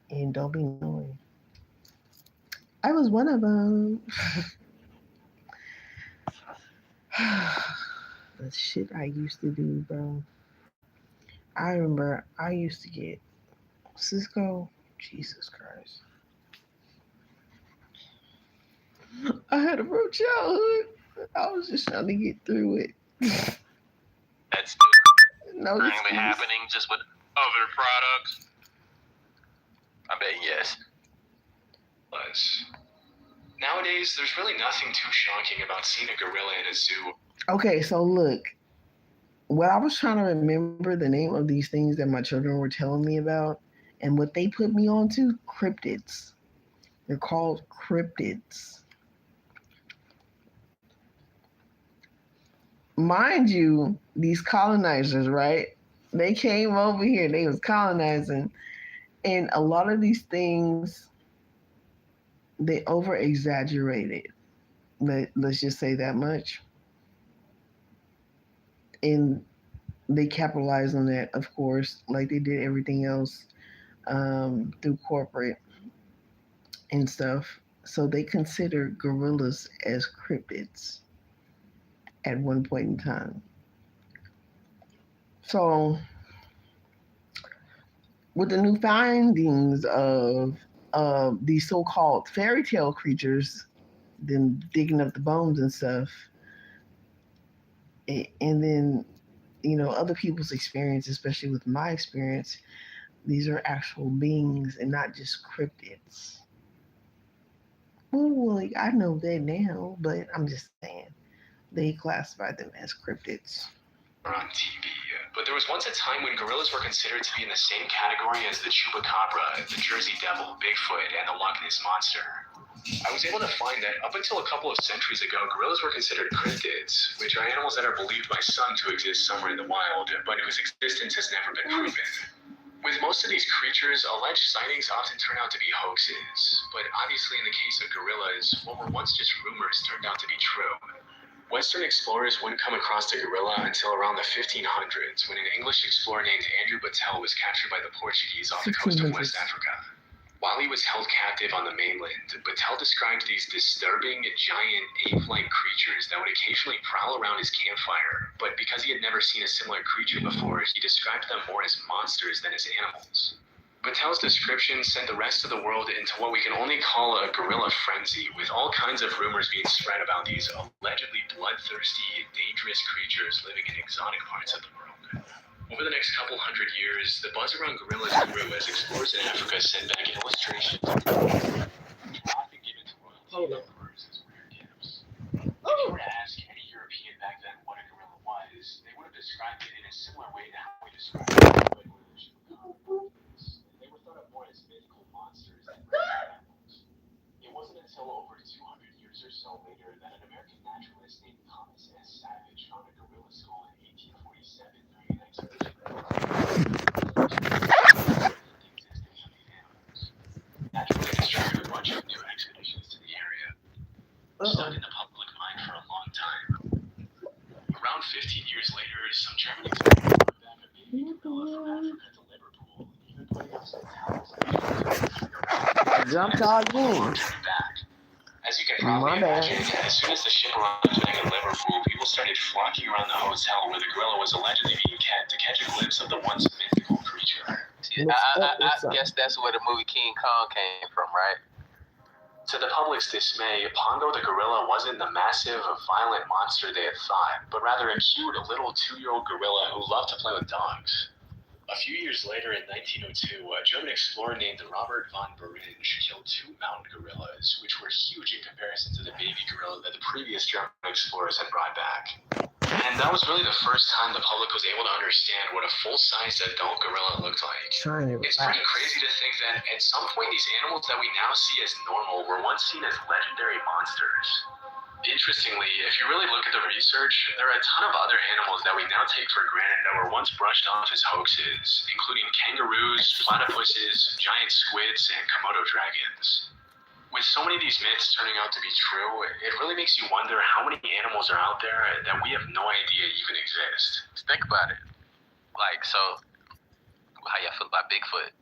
Speaker 1: and don't be knowing. I was one of them. The shit I used to do, bro. I remember I used to get Cisco. Jesus Christ. I had a rough childhood. I was just trying to get through it.
Speaker 3: That's
Speaker 1: No
Speaker 3: currently
Speaker 1: excuse.
Speaker 3: happening just with other products? I bet yes.
Speaker 2: Nowadays, there's really nothing too shocking about seeing a gorilla in a zoo.
Speaker 1: Okay, so look. What I was trying to remember the name of these things that my children were telling me about, and what they put me on to, cryptids. They're called cryptids. Mind you, these colonizers, right? They came over here, they was colonizing, and a lot of these things, they over exaggerated. Let's just say that much. And they capitalized on that, of course, like they did everything else through corporate and stuff. So they considered gorillas as cryptids at one point in time. So with the new findings of these so-called fairy tale creatures, then digging up the bones and stuff, and then other people's experience, especially with my experience, these are actual beings and not just cryptids. Well, like, I know that now, but I'm just saying they classified them as cryptids.
Speaker 2: On TV. But there was once a time when gorillas were considered to be in the same category as the chupacabra, the Jersey Devil, Bigfoot, and the Loch Ness Monster. I was able to find that up until a couple of centuries ago, gorillas were considered cryptids, which are animals that are believed by some to exist somewhere in the wild, but whose existence has never been proven. With most of these creatures, alleged sightings often turn out to be hoaxes, but obviously in the case of gorillas, what were once just rumors turned out to be true. Western explorers wouldn't come across the gorilla until around the 1500s, when an English explorer named Andrew Battelle was captured by the Portuguese off the coast of West Africa. While he was held captive on the mainland, Battelle described these disturbing, giant, ape-like creatures that would occasionally prowl around his campfire, but because he had never seen a similar creature before, he described them more as monsters than as animals. Battelle's description sent the rest of the world into what we can only call a gorilla frenzy, with all kinds of rumors being spread about these allegedly bloodthirsty, dangerous creatures living in exotic parts of the world. Over the next couple hundred years, the buzz around gorillas grew as explorers in Africa sent back illustrations which were often given to royalty emperors as rare gifts. If you were to ask any European back then what a gorilla was, they would have described it in a similar way to how we describe it. They were thought of more as mythical monsters than real animals. It wasn't until over 200 years or so later that an American naturalist named Thomas S. Savage found a gorilla skull in 1847 during an expedition. The existence of these animals. Naturalists traveled a bunch of new expeditions to the area, stuck in the public mind for a long time. Around 15 years later, some German explorers brought back a baby gorilla from Africa to Liverpool, even putting up some towels like
Speaker 1: Jump to our
Speaker 2: before
Speaker 1: games.
Speaker 2: turning back. As you can
Speaker 1: My
Speaker 2: probably
Speaker 1: bad.
Speaker 2: imagine, as soon as the ship arrived back in Liverpool, people started flocking around the hotel where the gorilla was allegedly being kept to catch a glimpse of the once mythical creature.
Speaker 3: See, I guess that's where the movie King Kong came from, right?
Speaker 2: To the public's dismay, Pongo the gorilla wasn't the massive, violent monster they had thought, but rather a cute little 2-year-old gorilla who loved to play with dogs. A few years later, in 1902, a German explorer named Robert von Beringe killed 2 mountain gorillas, which were huge in comparison to the baby gorilla that the previous German explorers had brought back. And that was really the first time the public was able to understand what a full-sized adult gorilla looked like. It's pretty crazy to think that at some point these animals that we now see as normal were once seen as legendary monsters. Interestingly, if you really look at the research, there are a ton of other animals that we now take for granted that were once brushed off as hoaxes, including kangaroos, platypuses, giant squids, and Komodo dragons. With so many of these myths turning out to be true, it really makes you wonder how many animals are out there that we have no idea even exist.
Speaker 3: Just think about it. Like, so, how y'all feel about Bigfoot?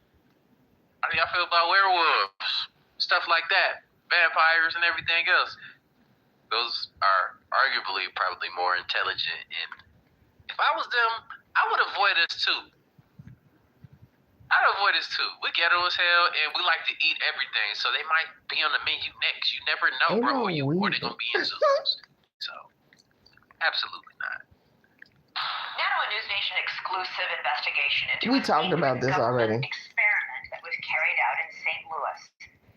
Speaker 3: How do y'all feel about werewolves? Stuff like that. Vampires and everything else. Those are arguably probably more intelligent, and if I was them, I would avoid us too. We ghetto as hell, and we like to eat everything, so they might be on the menu next. You never know, bro, or they're gonna be in zoos. So, absolutely not.
Speaker 4: Now, a News Nation exclusive investigation into
Speaker 1: We talked about this already.
Speaker 4: Experiment that was carried out in St. Louis.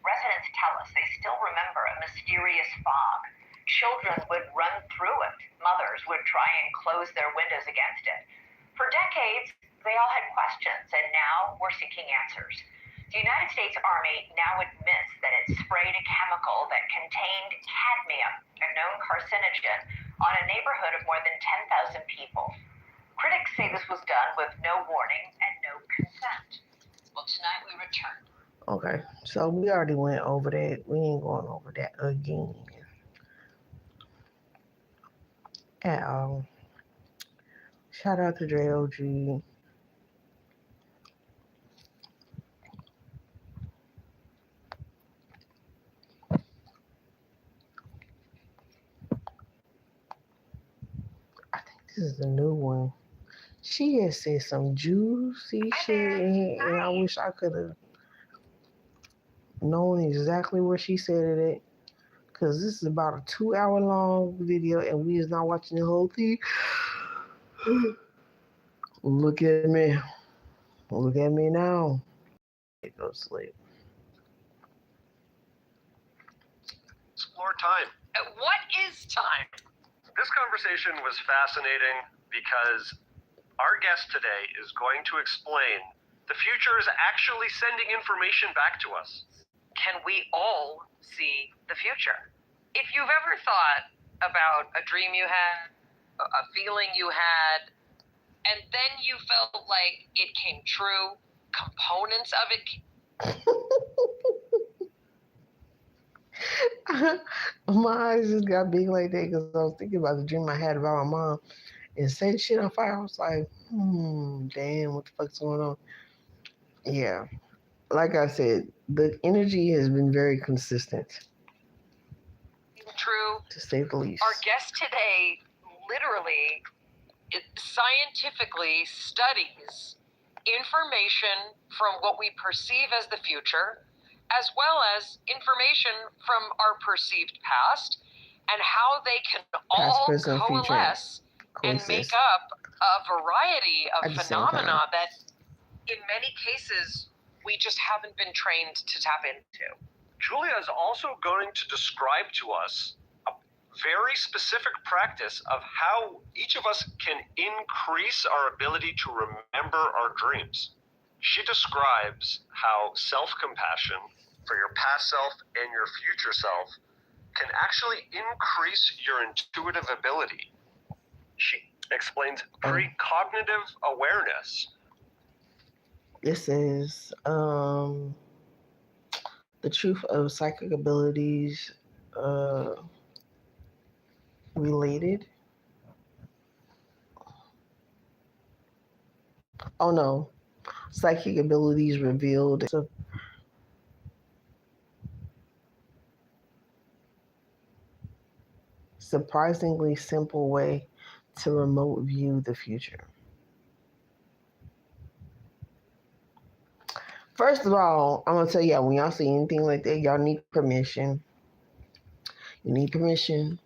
Speaker 4: Residents tell us they still remember a mysterious fog. Children would run through it. Mothers would try and close their windows against it. For decades, they all had questions, and now we're seeking answers. The United States Army now admits that it sprayed a chemical that contained cadmium, a known carcinogen, on a neighborhood of more than 10,000 people. Critics say this was done with no warning and no consent. Well, tonight we return.
Speaker 1: Okay, so we already went over that. We ain't going over that again. At all. Shout out to Dre OG. I think this is the new one. She has said some juicy shit in here, and I wish I could have known exactly where she said it at. Because this is about a 2-hour long video, and we is not watching the whole thing. Look at me. Look at me now. Go to sleep.
Speaker 5: Explore time.
Speaker 6: What is time?
Speaker 5: This conversation was fascinating because our guest today is going to explain the future is actually sending information back to us.
Speaker 6: Can we all see the future? If you've ever thought about a dream you had, a feeling you had, and then you felt like it came true, components of it.
Speaker 1: My eyes just got big like that because I was thinking about the dream I had about my mom and setting shit on fire. I was like, damn, what the fuck's going on? Yeah. Like I said, the energy has been very consistent,
Speaker 6: True.
Speaker 1: to say the least.
Speaker 6: Our guest today literally scientifically studies information from what we perceive as the future, as well as information from our perceived past, and how they can all
Speaker 1: present,
Speaker 6: coalesce and make up a variety of phenomena that in many cases we just haven't been trained to tap into.
Speaker 5: Julia is also going to describe to us a very specific practice of how each of us can increase our ability to remember our dreams. She describes how self-compassion for your past self and your future self can actually increase your intuitive ability. She explains precognitive awareness.
Speaker 1: This is the truth of psychic abilities created. Oh no, psychic abilities revealed. It's a surprisingly simple way to remote view the future. First of all, I'm gonna tell y'all, when y'all see anything like that, y'all need permission. You need permission.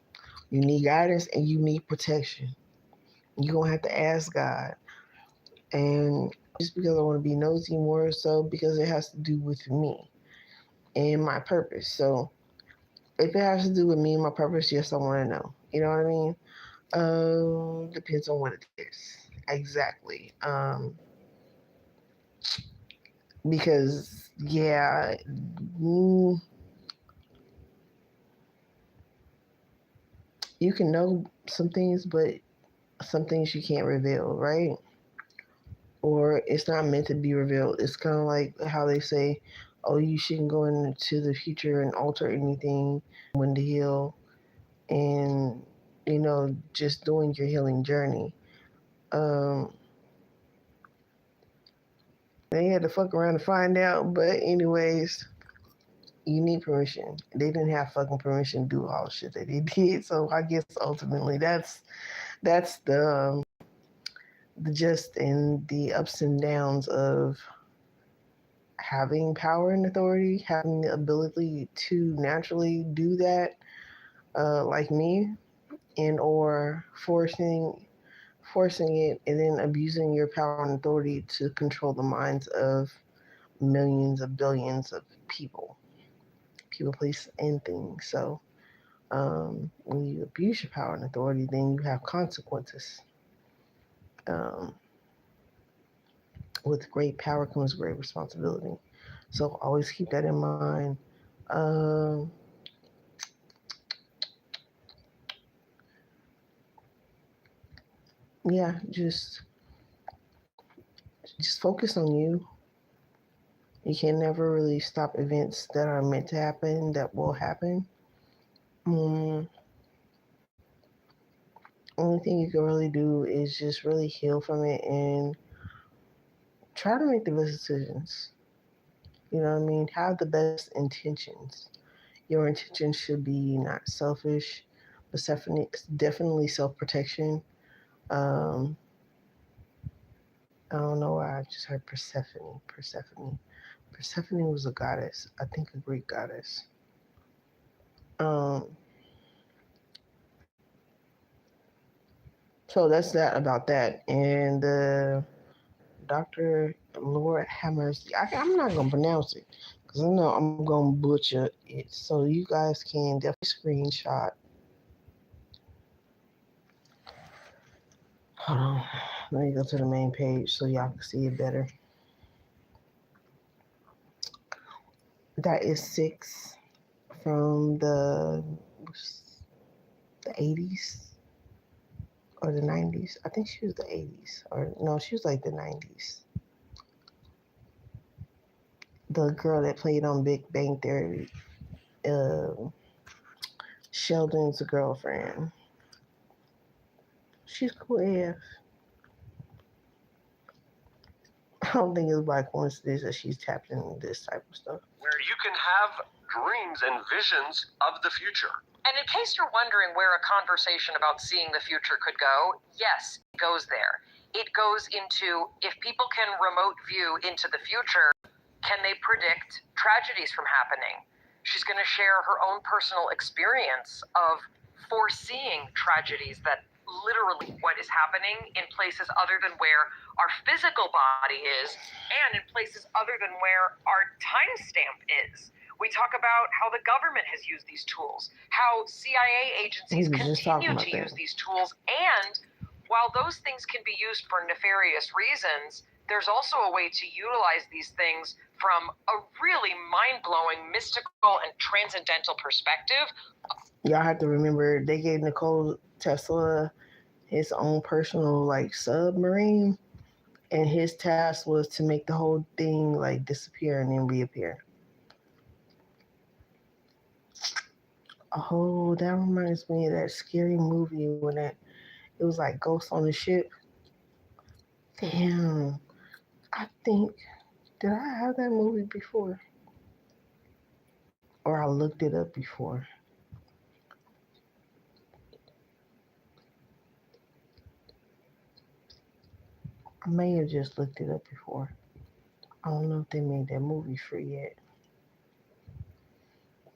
Speaker 1: You need guidance, and you need protection. You're gonna have to ask God. And just because I want to be nosy, more so because it has to do with me and my purpose. So if it has to do with me and my purpose, yes, I want to know. You know what I mean? Depends on what it is. Exactly. Because yeah, you can know some things, but some things you can't reveal, right? Or it's not meant to be revealed. It's kind of like how they say, "Oh, you shouldn't go into the future and alter anything when to heal," and just doing your healing journey. Um, they had to fuck around to find out, but anyways, you need permission. They didn't have fucking permission to do all the shit that they did. So I guess ultimately that's the gist and the ups and downs of having power and authority, having the ability to naturally do that, like me, and or forcing it and then abusing your power and authority to control the minds of millions of billions of people, place, and things. So when you abuse your power and authority, then you have consequences. Um, with great power comes great responsibility. So always keep that in mind. Um, yeah, just focus on you. You can never really stop events that are meant to happen, that will happen. Mm, only thing you can really do is just really heal from it and try to make the best decisions. You know what I mean? Have the best intentions. Your intentions should be not selfish, but definitely self protection. Um, I don't know why I just heard Persephone. Persephone was a goddess. I think a Greek goddess. Um, so that's that about that. And Dr. Lord Hammers, I'm not going to pronounce it because I know I'm going to butcher it. So you guys can definitely screenshot. Hold on. Let me go to the main page so y'all can see it better. That is 6 from the 80s or the 90s. I think she was the 80s. Or no, she was like the 90s. The girl that played on Big Bang Theory. Sheldon's girlfriend. She's cool AF. I don't think it's by coincidence that she's tapped into this type of stuff.
Speaker 5: Where you can have dreams and visions of the future.
Speaker 6: And in case you're wondering where a conversation about seeing the future could go, yes, it goes there. It goes into if people can remote view into the future, can they predict tragedies from happening? She's going to share her own personal experience of foreseeing tragedies that literally what is happening in places other than where our physical body is and in places other than where our timestamp is. We talk about how the government has used these tools, how CIA agencies continue to use these tools, and while those things can be used for nefarious reasons, there's also a way to utilize these things from a really mind-blowing, mystical, and transcendental perspective.
Speaker 1: Y'all have to remember they gave Nikola Tesla his own personal submarine, and his task was to make the whole thing disappear and then reappear. Oh, that reminds me of that scary movie when it was like Ghost on the Ship. Damn. I think, did I have that movie before? Or I looked it up before. I may have just looked it up before. I don't know if they made that movie free yet.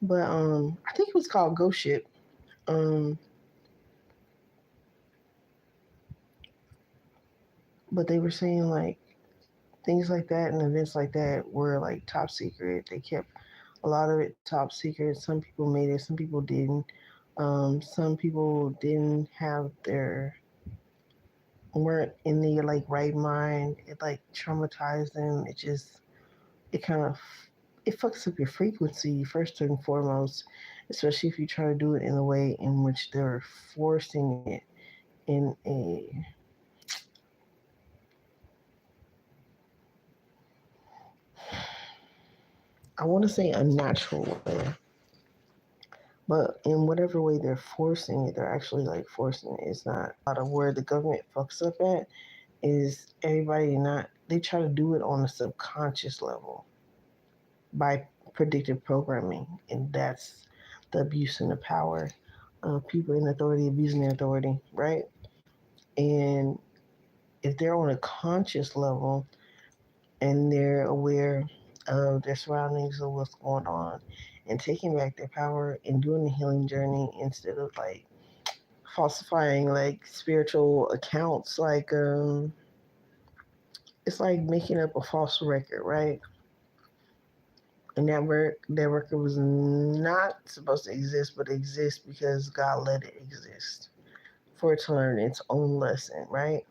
Speaker 1: But I think it was called Ghost Ship. Um but they were saying like things like that and events like that were like top secret. They kept a lot of it top secret. Some people made it, some people didn't. Some people didn't have their weren't in the like right mind. It like traumatized them. It kind of it fucks up your frequency first and foremost, especially if you try to do it in a way in which they're forcing it in a I want to say unnatural way. But in whatever way they're forcing it, they're actually like forcing it. It's not a lot of where the government fucks up at is everybody not they try to do it on a subconscious level by predictive programming, and that's the abuse and the power of people in authority abusing their authority, right? And if they're on a conscious level and they're aware of their surroundings of what's going on and taking back their power and doing the healing journey instead of like falsifying like spiritual accounts like it's like making up a false record, right? And that record was not supposed to exist, but exists because God let it exist for it to learn its own lesson, right?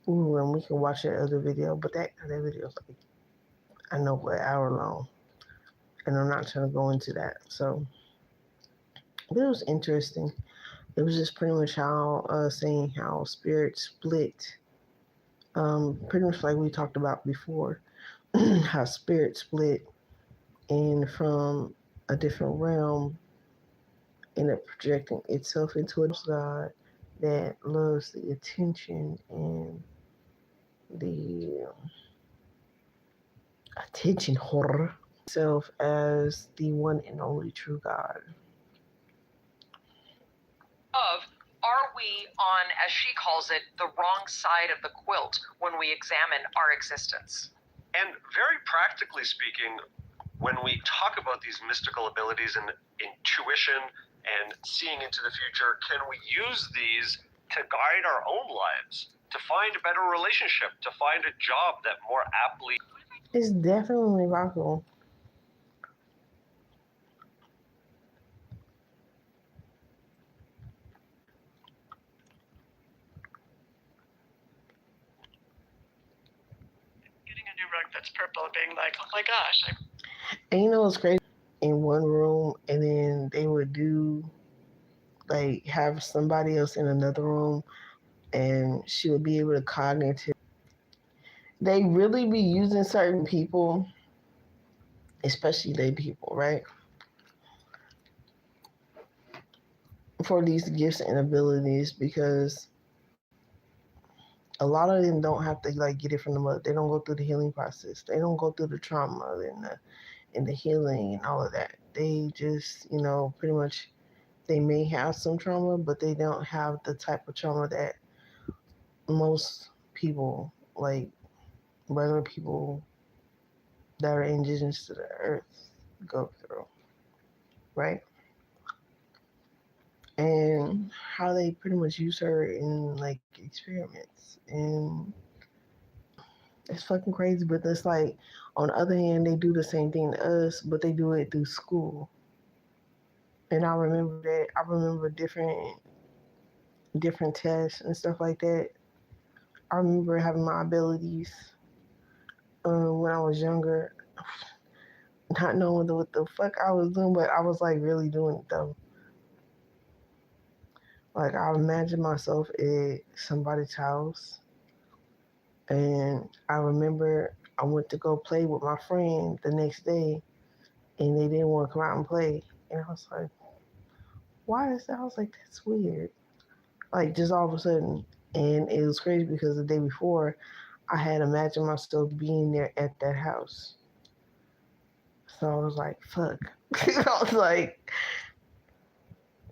Speaker 1: Ooh, and we can watch that other video, but that video is like I know what hour long, and I'm not trying to go into that. So, but it was interesting. It was just pretty much how saying how spirit split, pretty much like we talked about before, how spirit split and from a different realm ended up projecting itself into a God that loves the attention and the attention horror itself as the one and only true God.
Speaker 6: Are we on, as she calls it, the wrong side of the quilt when we examine our existence?
Speaker 5: And very practically speaking, when we talk about these mystical abilities and intuition and seeing into the future, can we use these to guide our own lives, to find a better relationship, to find a job that more aptly...
Speaker 1: It's definitely possible.
Speaker 7: Getting a new rug that's purple and being like, oh my gosh.
Speaker 1: And you know what's crazy? In one room, and then they would do like have somebody else in another room, and she would be able to cognitive. They really be using certain people, especially lay people, right, for these gifts and abilities because a lot of them don't have to like get it from the mother. They don't go through the healing process. They don't go through the trauma and the healing and all of that. They just, pretty much they may have some trauma, but they don't have the type of trauma that most people, like regular people that are indigenous to the earth, go through, right? And how they pretty much use her in like experiments. And it's fucking crazy, but it's like on the other hand, they do the same thing to us, but they do it through school. And I remember that. I remember different tests and stuff like that. I remember having my abilities when I was younger, not knowing what the fuck I was doing, but I was like really doing it though. Like I imagine myself at somebody's house, and I remember I went to go play with my friend the next day, and they didn't want to come out and play, and I was like, why is that? I was like, that's weird. Like, just all of a sudden. And it was crazy because the day before, I had imagined myself being there at that house. So I was like, fuck. I was like,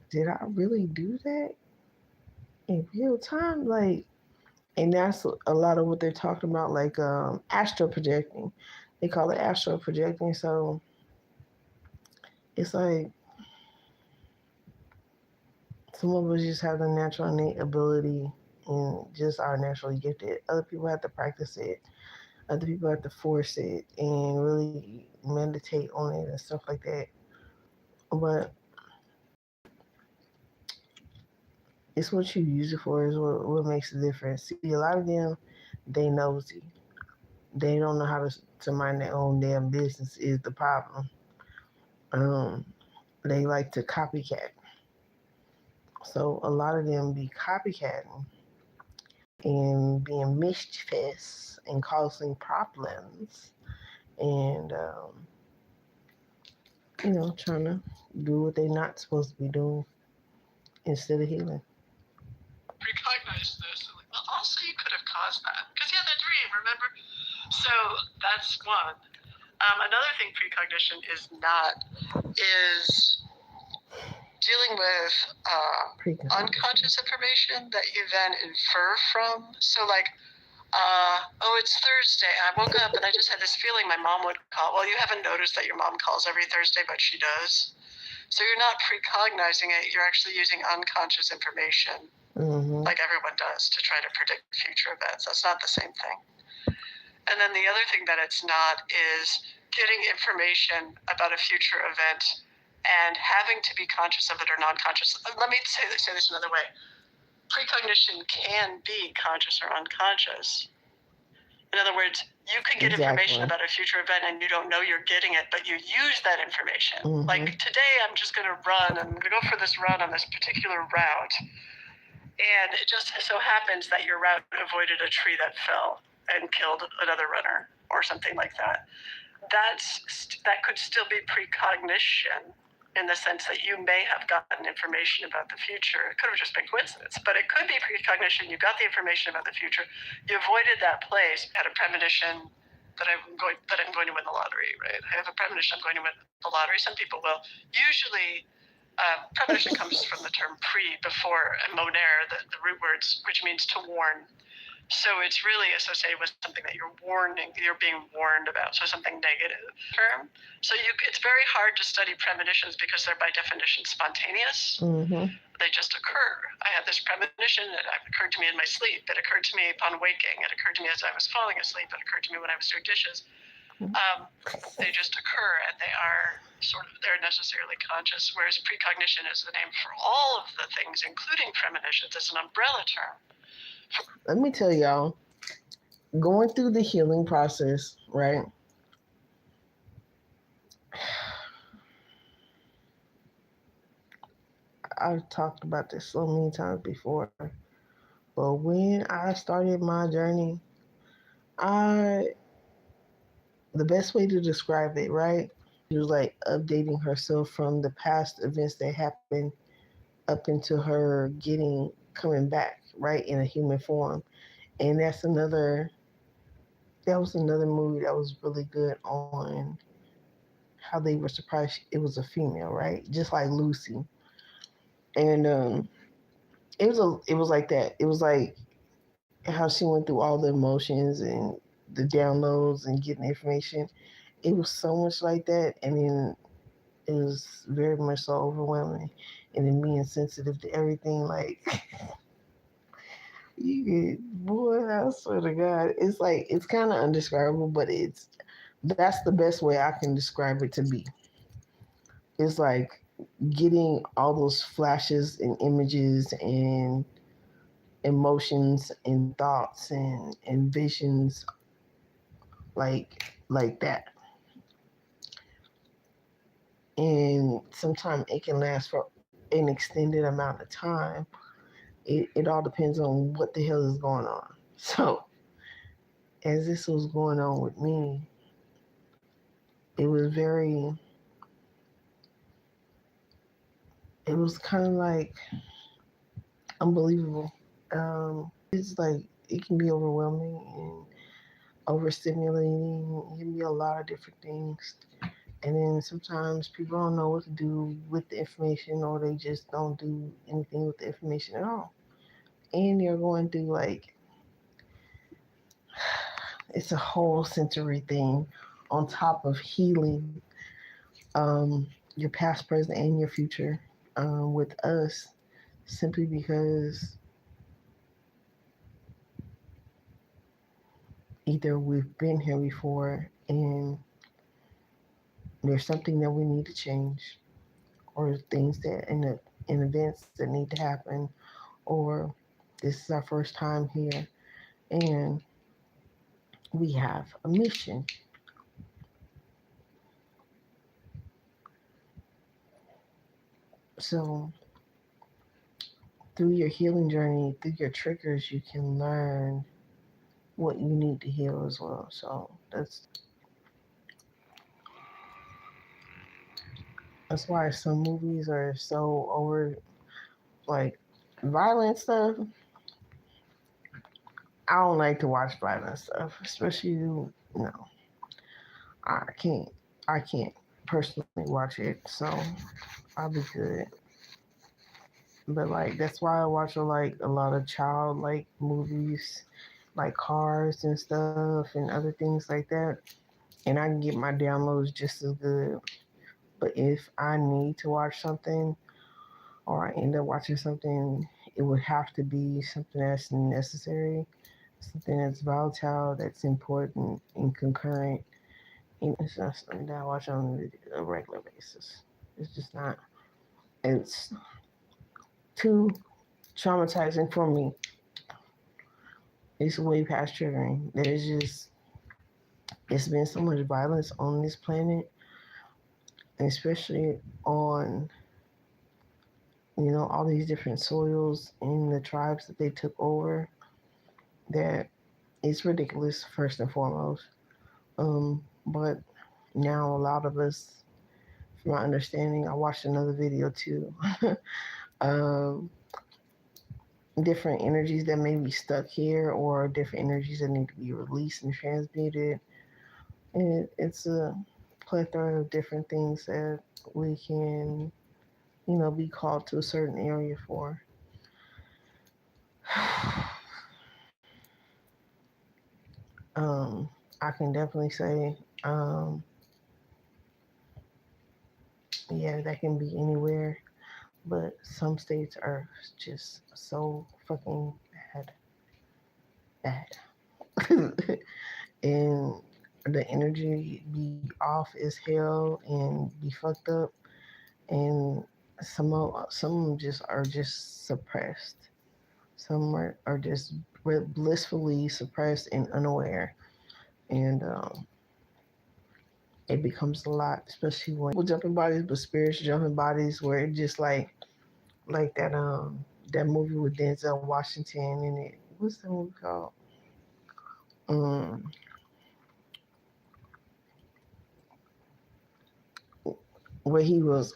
Speaker 1: did I really do that in real time? Like, and that's a lot of what they're talking about, like astral projecting. They call it astral projecting. So it's like some of us just have the natural innate ability and just are naturally gifted. Other people have to practice it. Other people have to force it and really meditate on it and stuff like that. But it's what you use it for is what makes the difference. See, a lot of them, they nosy. They don't know how to mind their own damn business is the problem. Um, they like to copycat. So a lot of them be copycatting and being mischievous and causing problems and, trying to do what they're not supposed to be doing instead of healing.
Speaker 7: Recognize this. Also, you could have caused that because you had that dream. Remember? So that's one. Another thing precognition is dealing with unconscious information that you then infer from. So like, it's Thursday. I woke up and I just had this feeling my mom would call. Well, you haven't noticed that your mom calls every Thursday, but she does. So you're not precognizing it. You're actually using unconscious information, like everyone does, to try to predict future events. That's not the same thing. And then the other thing that it's not is getting information about a future event and having to be conscious of it or non-conscious. Let me say this another way. Precognition can be conscious or unconscious. In other words, you can get information about a future event and you don't know you're getting it, but you use that information. Like today, I'm just going to run. I'm going to go for this run on this particular route. And it just so happens that your route avoided a tree that fell and killed another runner or something like that. That could still be precognition in the sense that you may have gotten information about the future. It could have just been coincidence, but it could be precognition. You got the information about the future. You avoided that place. Had a premonition that I'm going to win the lottery, right? I have a premonition I'm going to win the lottery. Some people will. Usually, premonition comes from the term pre, before, and moner, the root words, which means to warn. So it's really associated with something that you're being warned about, so something negative term. So it's very hard to study premonitions because they're by definition spontaneous. They just occur. I had this premonition that occurred to me in my sleep. It occurred to me upon waking. It occurred to me as I was falling asleep. It occurred to me when I was doing dishes. They just occur, and they're necessarily conscious, whereas precognition is the name for all of the things, including premonitions. It's an umbrella term.
Speaker 1: Let me tell y'all, going through the healing process, right? I've talked about this so many times before, but when I started my journey, the best way to describe it, right? It was like updating herself from the past events that happened up into her coming back, right, in a human form. And that was another movie that was really good on how they were surprised it was a female, right? Just like Lucy. And it was like that. It was like how she went through all the emotions and the downloads and getting information. It was so much like that, and then it was very much so overwhelming, and then being sensitive to everything. Like, boy, I swear to God, it's kind of undescribable, but that's the best way I can describe it to be. It's like getting all those flashes and images and emotions and thoughts and visions like that. And sometimes it can last for an extended amount of time. It all depends on what the hell is going on. So as this was going on with me, it was very it was kind of like unbelievable. It's like it can be overwhelming and overstimulating. It can be a lot of different things. And then sometimes people don't know what to do with the information, or they just don't do anything with the information at all. And you're going through like, it's a whole sensory thing on top of healing your past, present, and your future with us, simply because either we've been here before and there's something that we need to change, or things that in events that need to happen, or this is our first time here and we have a mission. So through your healing journey, through your triggers, you can learn what you need to heal as well. So that's why some movies are so over, like violent stuff. I don't like to watch violent stuff, especially I can't personally watch it. So I'll be good. But like that's why I watch a lot of child like movies, like Cars and stuff and other things like that. And I can get my downloads just as good. But if I need to watch something or I end up watching something, it would have to be something that's necessary, something that's volatile, that's important and concurrent. And it's not something that I watch on a regular basis. It's just not. It's too traumatizing for me. It's way past triggering. It's been so much violence on this planet, especially on, all these different soils and the tribes that they took over, that it's ridiculous, first and foremost. But now a lot of us, from my understanding, I watched another video too. um, Different energies that may be stuck here, or different energies that need to be released and transmuted. And it's a plethora of different things that we can, be called to a certain area for. I can definitely say, yeah, that can be anywhere, but some states are just so fucking bad. And the energy be off as hell and be fucked up, and some just are just suppressed. Some are just blissfully suppressed and unaware, and it becomes a lot, especially when people jumping bodies, but spirits jumping bodies, where it just like that movie with Denzel Washington in it. What's that movie called? Where he was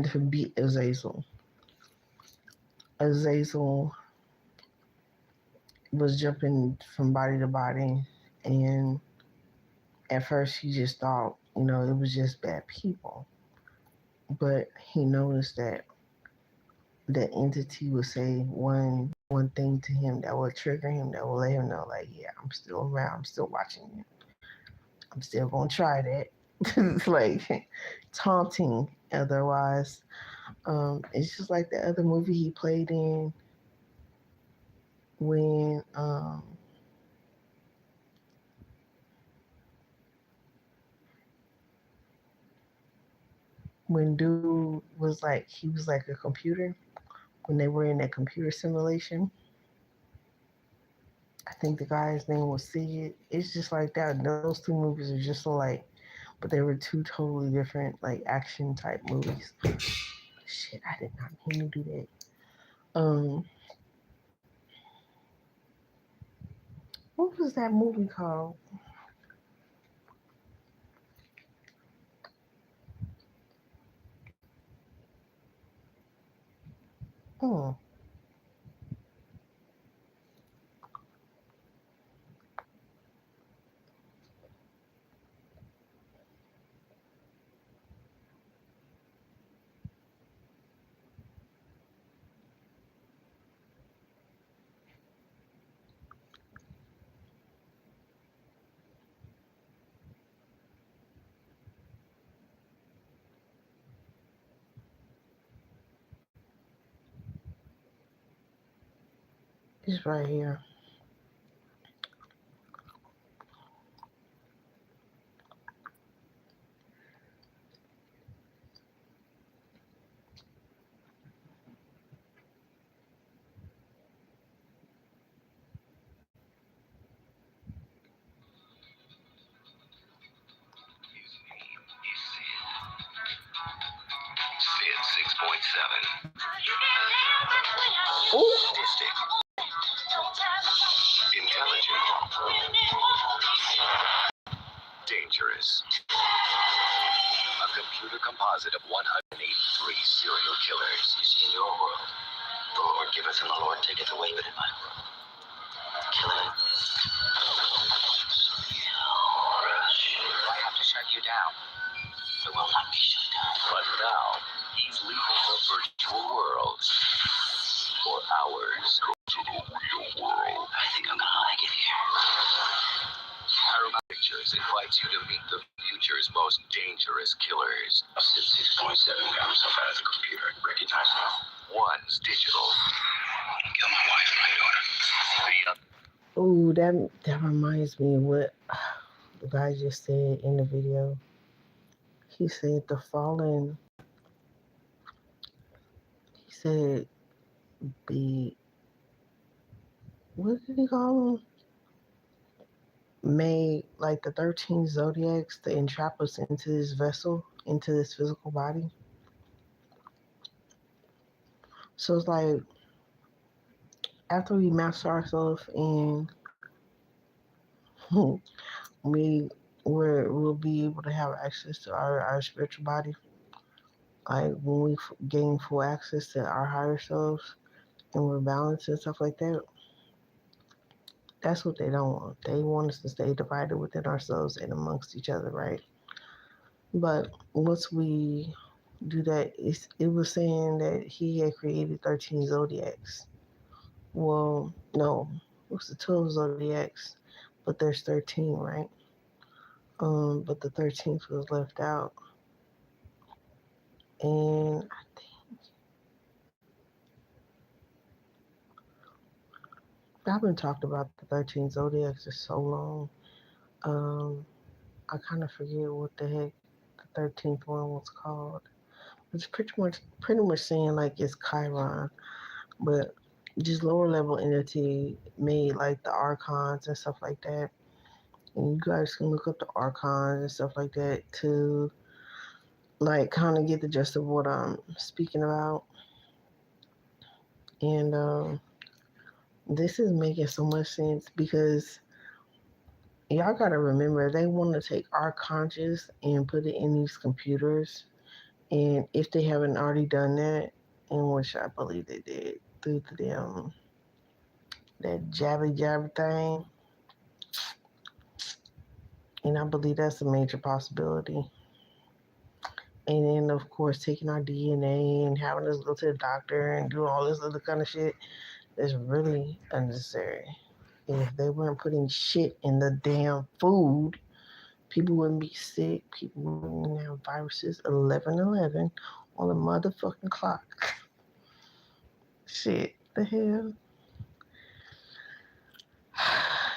Speaker 1: to beat Azazel. Azazel was jumping from body to body, and at first he just thought, it was just bad people. But he noticed that the entity would say one thing to him that would trigger him, that will let him know, like, yeah, I'm still around, I'm still watching you, I'm still gonna try that. It's like taunting otherwise. It's just like the other movie he played in when dude was like, he was like a computer, when they were in that computer simulation. I think the guy's name was Sid. It's just like that. Those two movies are just alike, but they were two totally different, like, action type movies. Shit, I did not mean to do that. What was that movie called? Hmm. It's right here.
Speaker 2: Sid 6.7.
Speaker 1: Ooh.
Speaker 2: Sadistic. Intelligent. Dangerous. A computer composite of 183 serial killers. You see, in your world, the Lord giveth and the Lord taketh away, but in my world, killing. I have to shut you down. It will not be shut down. But now, he's leaving the virtual worlds for ours. Go to the real world. I think I'm gonna like it here. Paramount Pictures invites you to meet the future's most dangerous killers. A Sid 6.7 got himself out of the computer. Recognize now. One's digital. Kill my wife and my daughter.
Speaker 1: Ooh, that reminds me of what the guy just said in the video. He said the fallen. He said the. What did he call them? Made like the 13 zodiacs to entrap us into this vessel, into this physical body. So it's like after we master ourselves and we'll be able to have access to our spiritual body. Like when we gain full access to our higher selves and we're balanced and stuff like that. That's what they don't want. They want us to stay divided within ourselves and amongst each other, right? But once we do that, it was saying that he had created 13 zodiacs. Well, no, it was the 12 zodiacs, but there's 13, right? But the 13th was left out. And I think I've been talking about the 13 zodiacs for so long. I kind of forget what the heck the 13th one was called. It's pretty much saying like it's Chiron, but just lower level entity made like the archons and stuff like that. And you guys can look up the archons and stuff like that to like kind of get the gist of what I'm speaking about. And this is making so much sense because y'all gotta remember they want to take our conscious and put it in these computers. And if they haven't already done that, in which I believe they did through the that jabby thing, and I believe that's a major possibility. And then of course taking our DNA and having us go to the doctor and do all this other kind of shit is really unnecessary. If they weren't putting shit in the damn food, people wouldn't be sick. People wouldn't have viruses 11/11 on the motherfucking clock. Shit, the hell?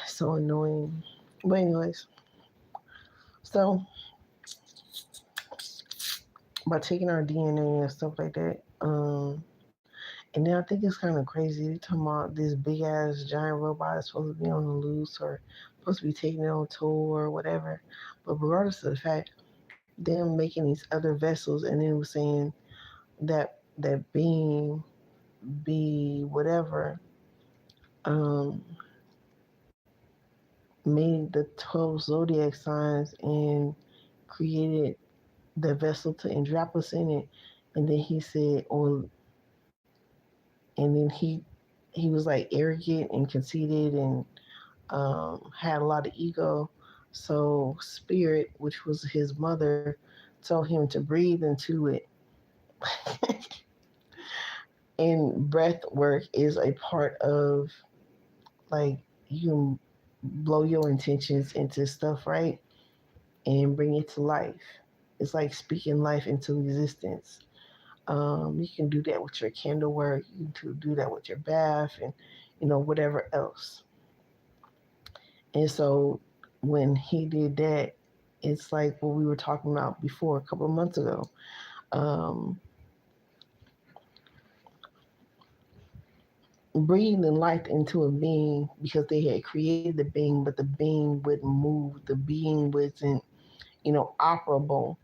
Speaker 1: So annoying. But anyways, so by taking our DNA and stuff like that, and then I think it's kind of crazy. They're talking about this big ass giant robot is supposed to be on the loose or supposed to be taking it on tour or whatever. But regardless of the fact, them making these other vessels and then it was saying that being be whatever made the 12 zodiac signs and created the vessel to entrap us in it. And then he said, or and then he was like arrogant and conceited and had a lot of ego. So Spirit, which was his mother, told him to breathe into it. And breath work is a part of, like, you blow your intentions into stuff, right? And bring it to life. It's like speaking life into existence. You can do that with your candle work. You can do that with your bath, and whatever else. And so when he did that, it's like what we were talking about before a couple of months ago. Um, Breathing life into a being, because they had created the being, but the being wouldn't move. The being wasn't, operable.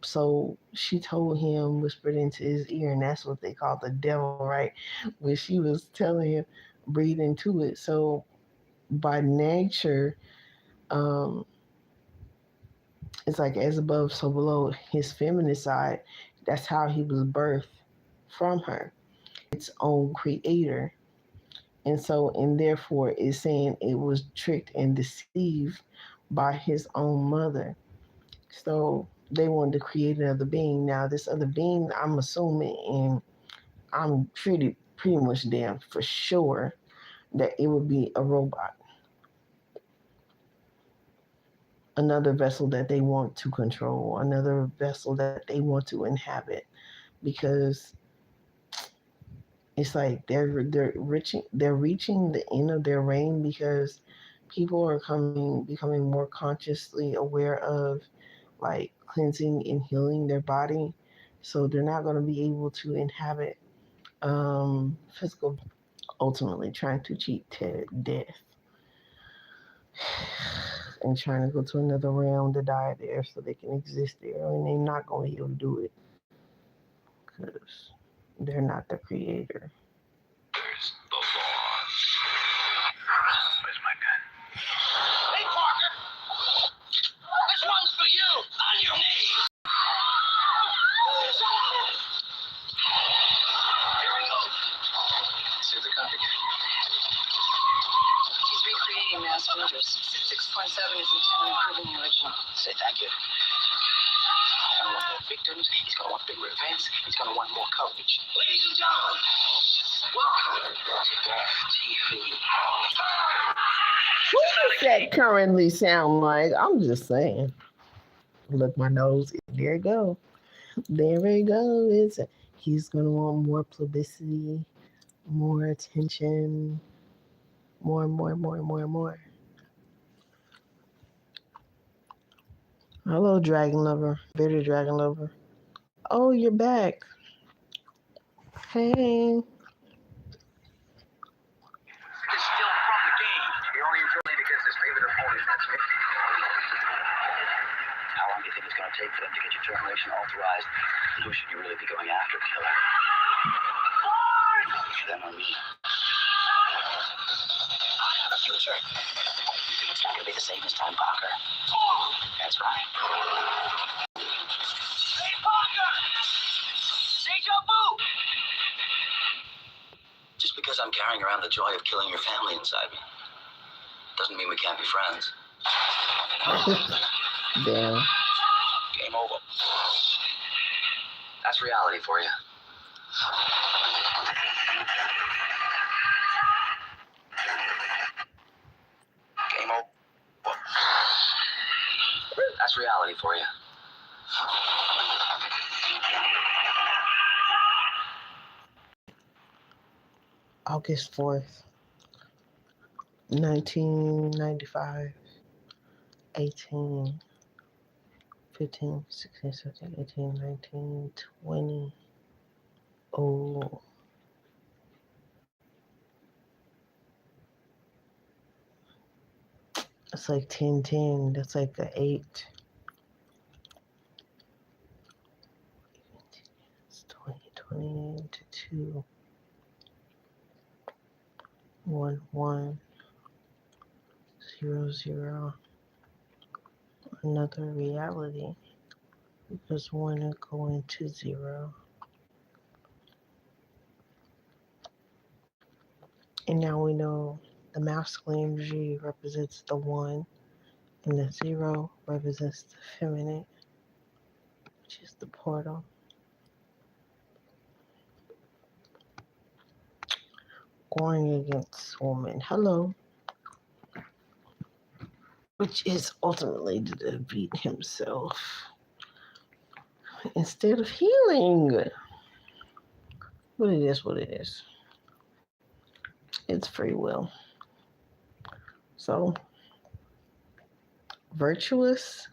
Speaker 1: So she told him, whispered into his ear, and that's what they call the devil, right? When she was telling him, breathe into it. So by nature, um, it's like as above, so below. His feminine side, that's how he was birthed from her, its own creator. And so, and therefore, it's saying it was tricked and deceived by his own mother. So they wanted to create another being. Now, this other being, I'm assuming, and I'm pretty much damn for sure that it would be a robot, another vessel that they want to control, another vessel that they want to inhabit, because it's like they're reaching the end of their reign, because people are becoming more consciously aware of, like, cleansing and healing their body. So they're not going to be able to inhabit physical, ultimately trying to cheat death and trying to go to another realm to die there so they can exist there, and they're not going to be able to do it because they're not the creator.
Speaker 2: There's the law.
Speaker 3: Where's my gun?
Speaker 8: Hey, Parker! This one's for you! On your knees! Shut up! Here we go.
Speaker 3: See the copycat.
Speaker 9: He's recreating mass murders. 6.7 is intent on improving the original.
Speaker 8: Say thank you. He's gonna want more victims. He's gonna want bigger events. He's gonna want more coverage. Ladies and gentlemen, welcome to Death TV.
Speaker 1: What does that currently sound like? I'm just saying. Look, my nose. There it go. There it goes. He's gonna want more publicity, more attention, more. Hello, Dragon Lover. Bearded Dragon Lover. Oh, you're back. Hey.
Speaker 8: Is still from the game. He only playing against his favorite opponent. That's me. How long do you think it's going to take for them to get your termination authorized? And who should you really be going after, killer? Them or me? I have a future. It's not going to be the same this time, Parker. That's right. Hey, Parker! Deja vu! Just because I'm carrying around the joy of killing your family inside me doesn't mean we can't be friends.
Speaker 1: Damn.
Speaker 8: Game over. That's reality for you. Game over. That's reality for you.
Speaker 1: August 4th, 1995, 18, 15, 16, 17, 18, 19, 20. Oh. It's like 10, that's like an 8. It's 20 to 2. 1, 1, 0, 0. Another reality. Because 1 is going to 0. And now we know the masculine energy represents the 1, and the 0 represents the feminine, which is the portal. Going against woman. Hello. Which is ultimately to defeat himself instead of healing. But it is what it is. It's free will. So, virtuosity.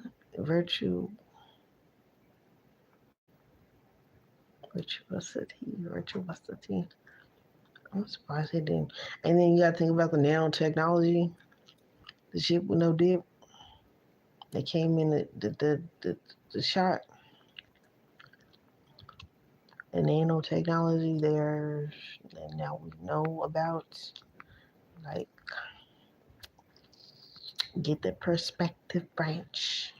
Speaker 1: I'm surprised they didn't. And then you got to think about the nanotechnology. The ship with no dip. They came in the shot. The nanotechnology there, and now we know about, like, get the perspective branch.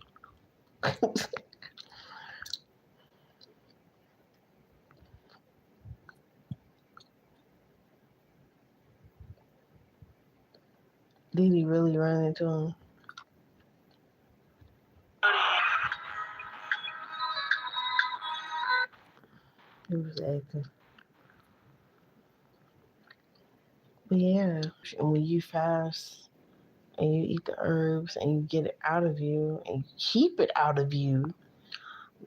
Speaker 1: Did he really run into him? He was acting. But yeah, and when you fast and you eat the herbs and you get it out of you and you keep it out of you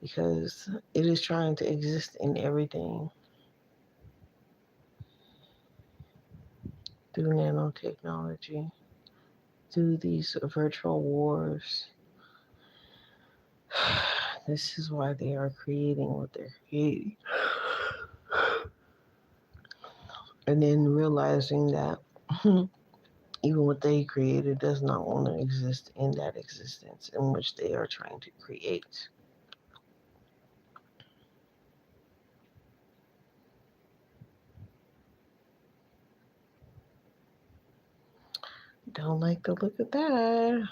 Speaker 1: because it is trying to exist in everything through nanotechnology, through these virtual wars. This is why they are creating what they're creating. And then realizing that even what they created does not want to exist in that existence in which they are trying to create. Don't like the look of that.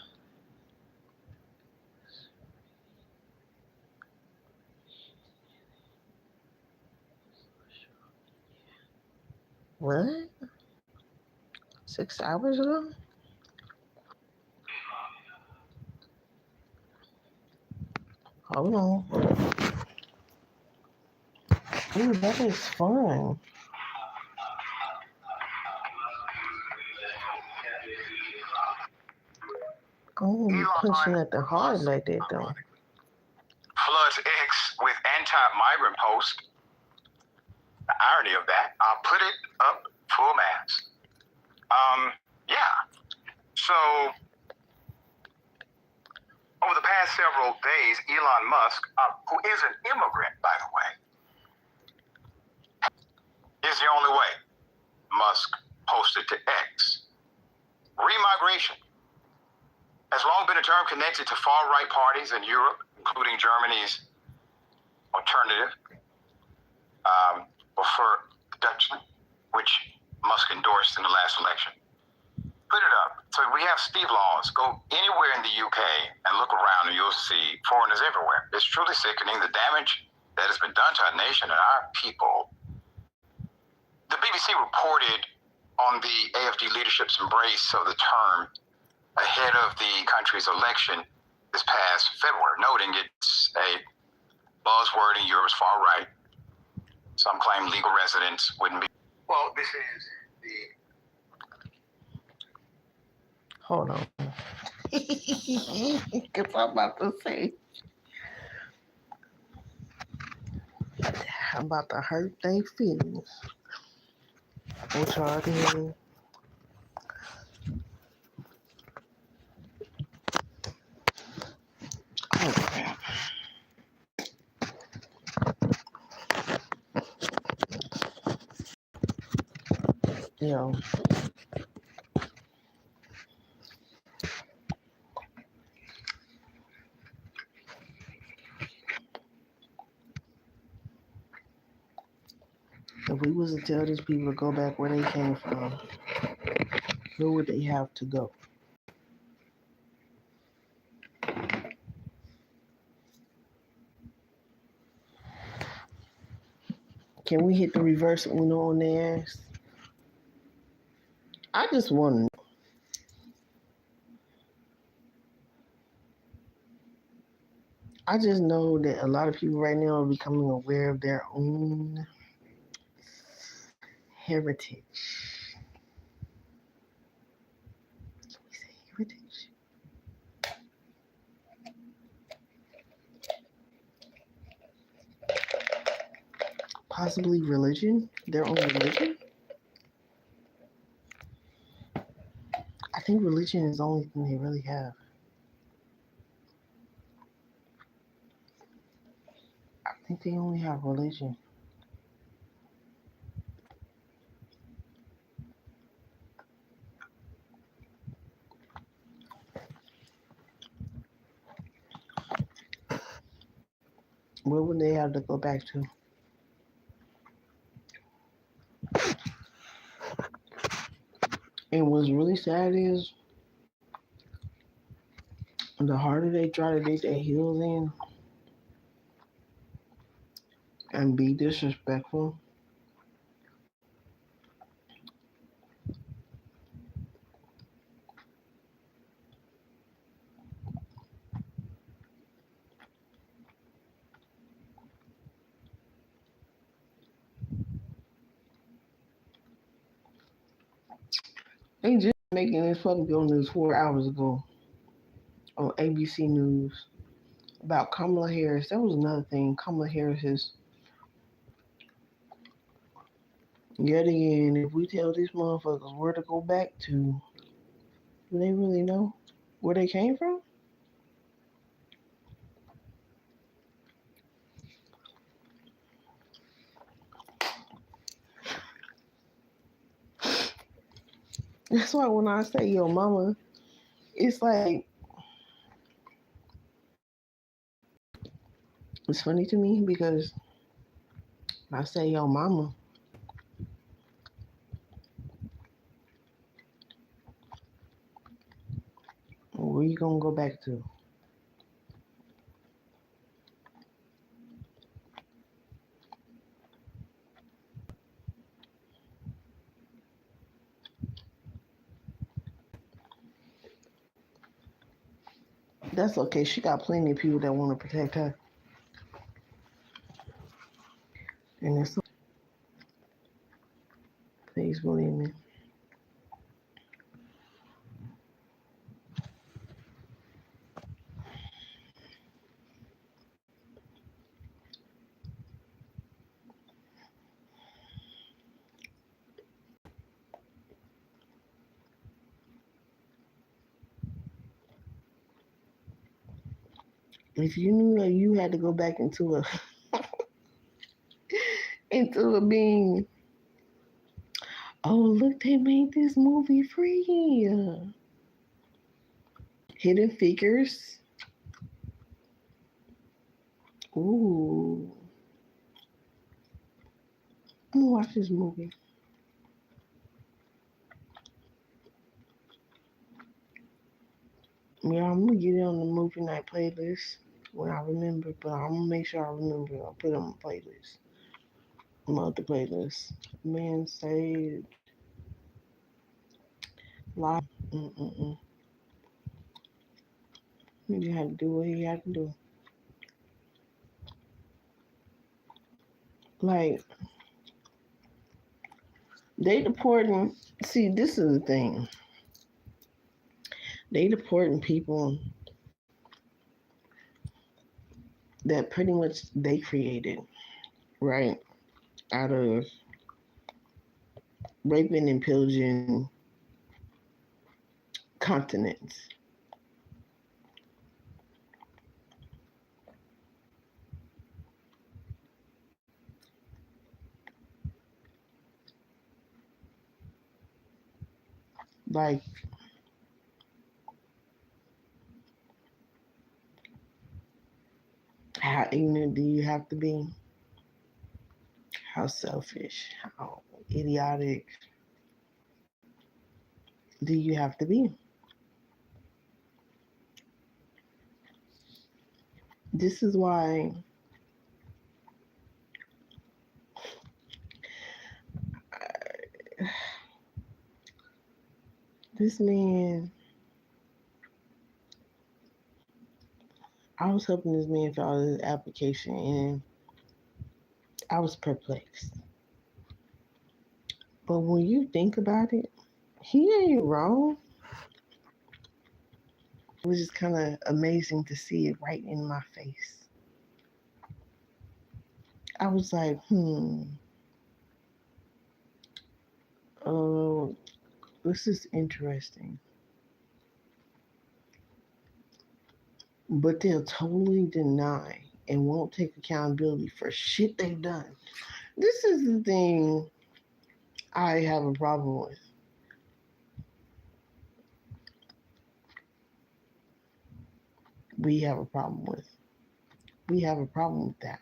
Speaker 1: What? 6 hours ago? Hold on. Ooh, that is fun. Oh, you punching at the heart like that, though.
Speaker 10: Floods X with anti-migrant post. The irony of that, I'll put it up full mass. Yeah. So, over the past several days, Elon Musk, who is an immigrant, by the way, is the only way. Musk posted to X. Remigration has long been a term connected to far-right parties in Europe, including Germany's alternative for Dutchland, which Musk endorsed in the last election. Put it up. So we have Steve Laws. Go anywhere in the UK and look around and you'll see foreigners everywhere. It's truly sickening, the damage that has been done to our nation and our people. The BBC reported on the AfD leadership's embrace of the term ahead of the country's election this past February, noting it's a buzzword in Europe's far right. Some claim legal residents wouldn't be. Well, this is the.
Speaker 1: Hold on. Because I'm about to say. I'm about to hurt their feelings. Which are the. Oh, crap. Yo. If we was to tell these people to go back where they came from, where would they have to go? Can we hit the reverse Uno on their ass? I just want to. I just know that a lot of people right now are becoming aware of their own heritage. Can we say heritage? Possibly religion, their own religion. I think religion is the only thing they really have. I think they only have religion. What would they have to go back to? And what's really sad is the harder they try to dig their heels in and be disrespectful, they just making this fucking bill news 4 hours ago on ABC News about Kamala Harris. That was another thing. Kamala Harris is yet again, if we tell these motherfuckers where to go back to, do they really know where they came from? That's why when I say yo mama, it's like, it's funny to me because when I say yo mama, where you gonna go back to? That's okay. She got plenty of people that want to protect her. And it's please believe me. If you knew that you had to go back into a being, oh look, they made this movie free. Hidden Figures. Ooh. I'm gonna watch this movie. Yeah, I'm gonna get it on the movie night playlist when I remember, but I'm gonna make sure I remember. I'll put it on the playlist. On the playlist. Man saved. Live. He had to do what he had to do. Like, they deporting. See, this is the thing. They deporting people that pretty much they created, right? Out of raping and pillaging continents. Like, how ignorant do you have to be? How selfish, how idiotic do you have to be? This is why This man, I was helping this man fill out his application and I was perplexed. But when you think about it, he ain't wrong. It was just kind of amazing to see it right in my face. I was like, oh, this is interesting. But they'll totally deny and won't take accountability for shit they've done. This is the thing I have a problem with. We have a problem with. We have a problem with that.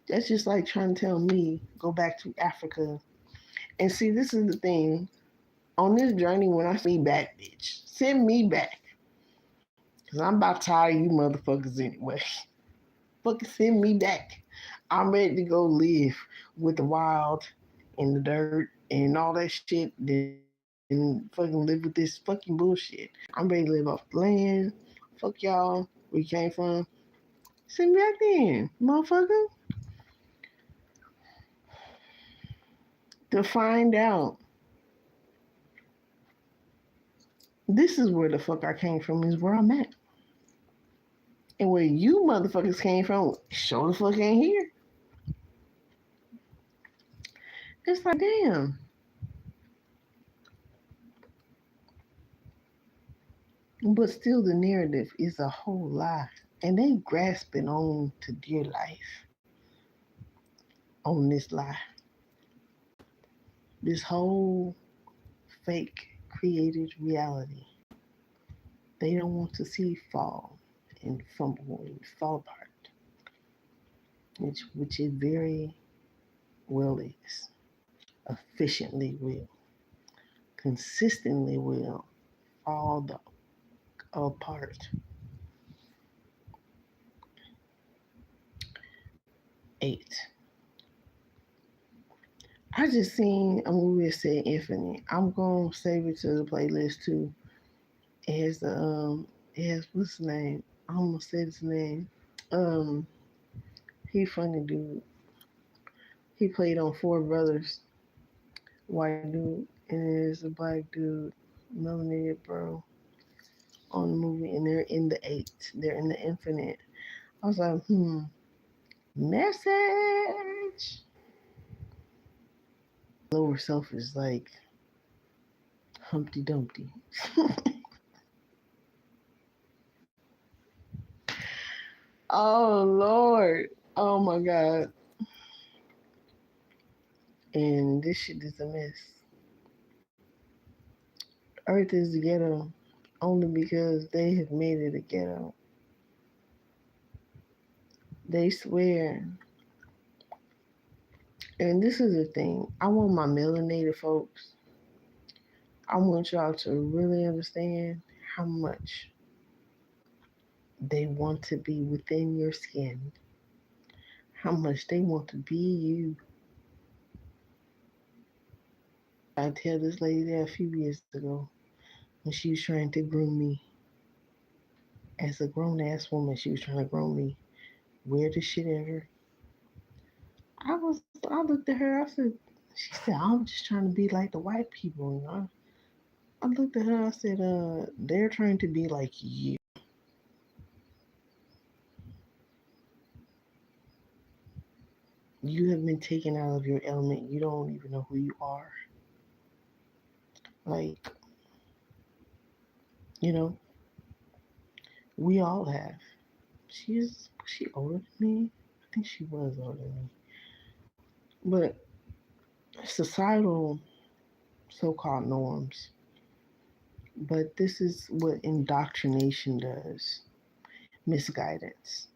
Speaker 1: That's just like trying to tell me, go back to Africa. And see, this is the thing. On this journey, when I see back, bitch, send me back. Because I'm about tired of you motherfuckers anyway. Fucking send me back. I'm ready to go live with the wild and the dirt and all that shit and fucking live with this fucking bullshit. I'm ready to live off the land. Fuck y'all. Where you came from. Send me back then, motherfucker. To find out. This is where the fuck I came from, is where I'm at. And where you motherfuckers came from, sure the fuck ain't here. It's like, damn. But still the narrative is a whole lie. And they grasping on to dear life on this lie. This whole fake created reality. They don't want to see fall and fumble and fall apart. Which it very well is. Efficiently will. Consistently will fall apart. 8. I just seen a movie that said Infinite. I'm gonna save it to the playlist too. It has what's his name? I almost said his name. He funny dude. He played on Four Brothers. White dude, and there's a black dude, melanated bro, on the movie, and they're in the 8. They're in the Infinite. I was like, message. Lower self is like Humpty Dumpty. Oh Lord. Oh my God. And this shit is a mess. Earth is the ghetto only because they have made it a ghetto. They swear. And this is the thing. I want my melanated folks. I want y'all to really understand how much they want to be within your skin. How much they want to be you. I tell this lady that a few years ago when she was trying to groom me. As a grown-ass woman, she was trying to groom me. Weirdest shit ever. I looked at her, she said, I'm just trying to be like the white people, you know? I looked at her, I said, they're trying to be like you. You have been taken out of your element. You don't even know who you are. Like, you know, we all have. Was she older than me? I think she was older than me. But societal so-called norms. But this is what indoctrination does. Misguidance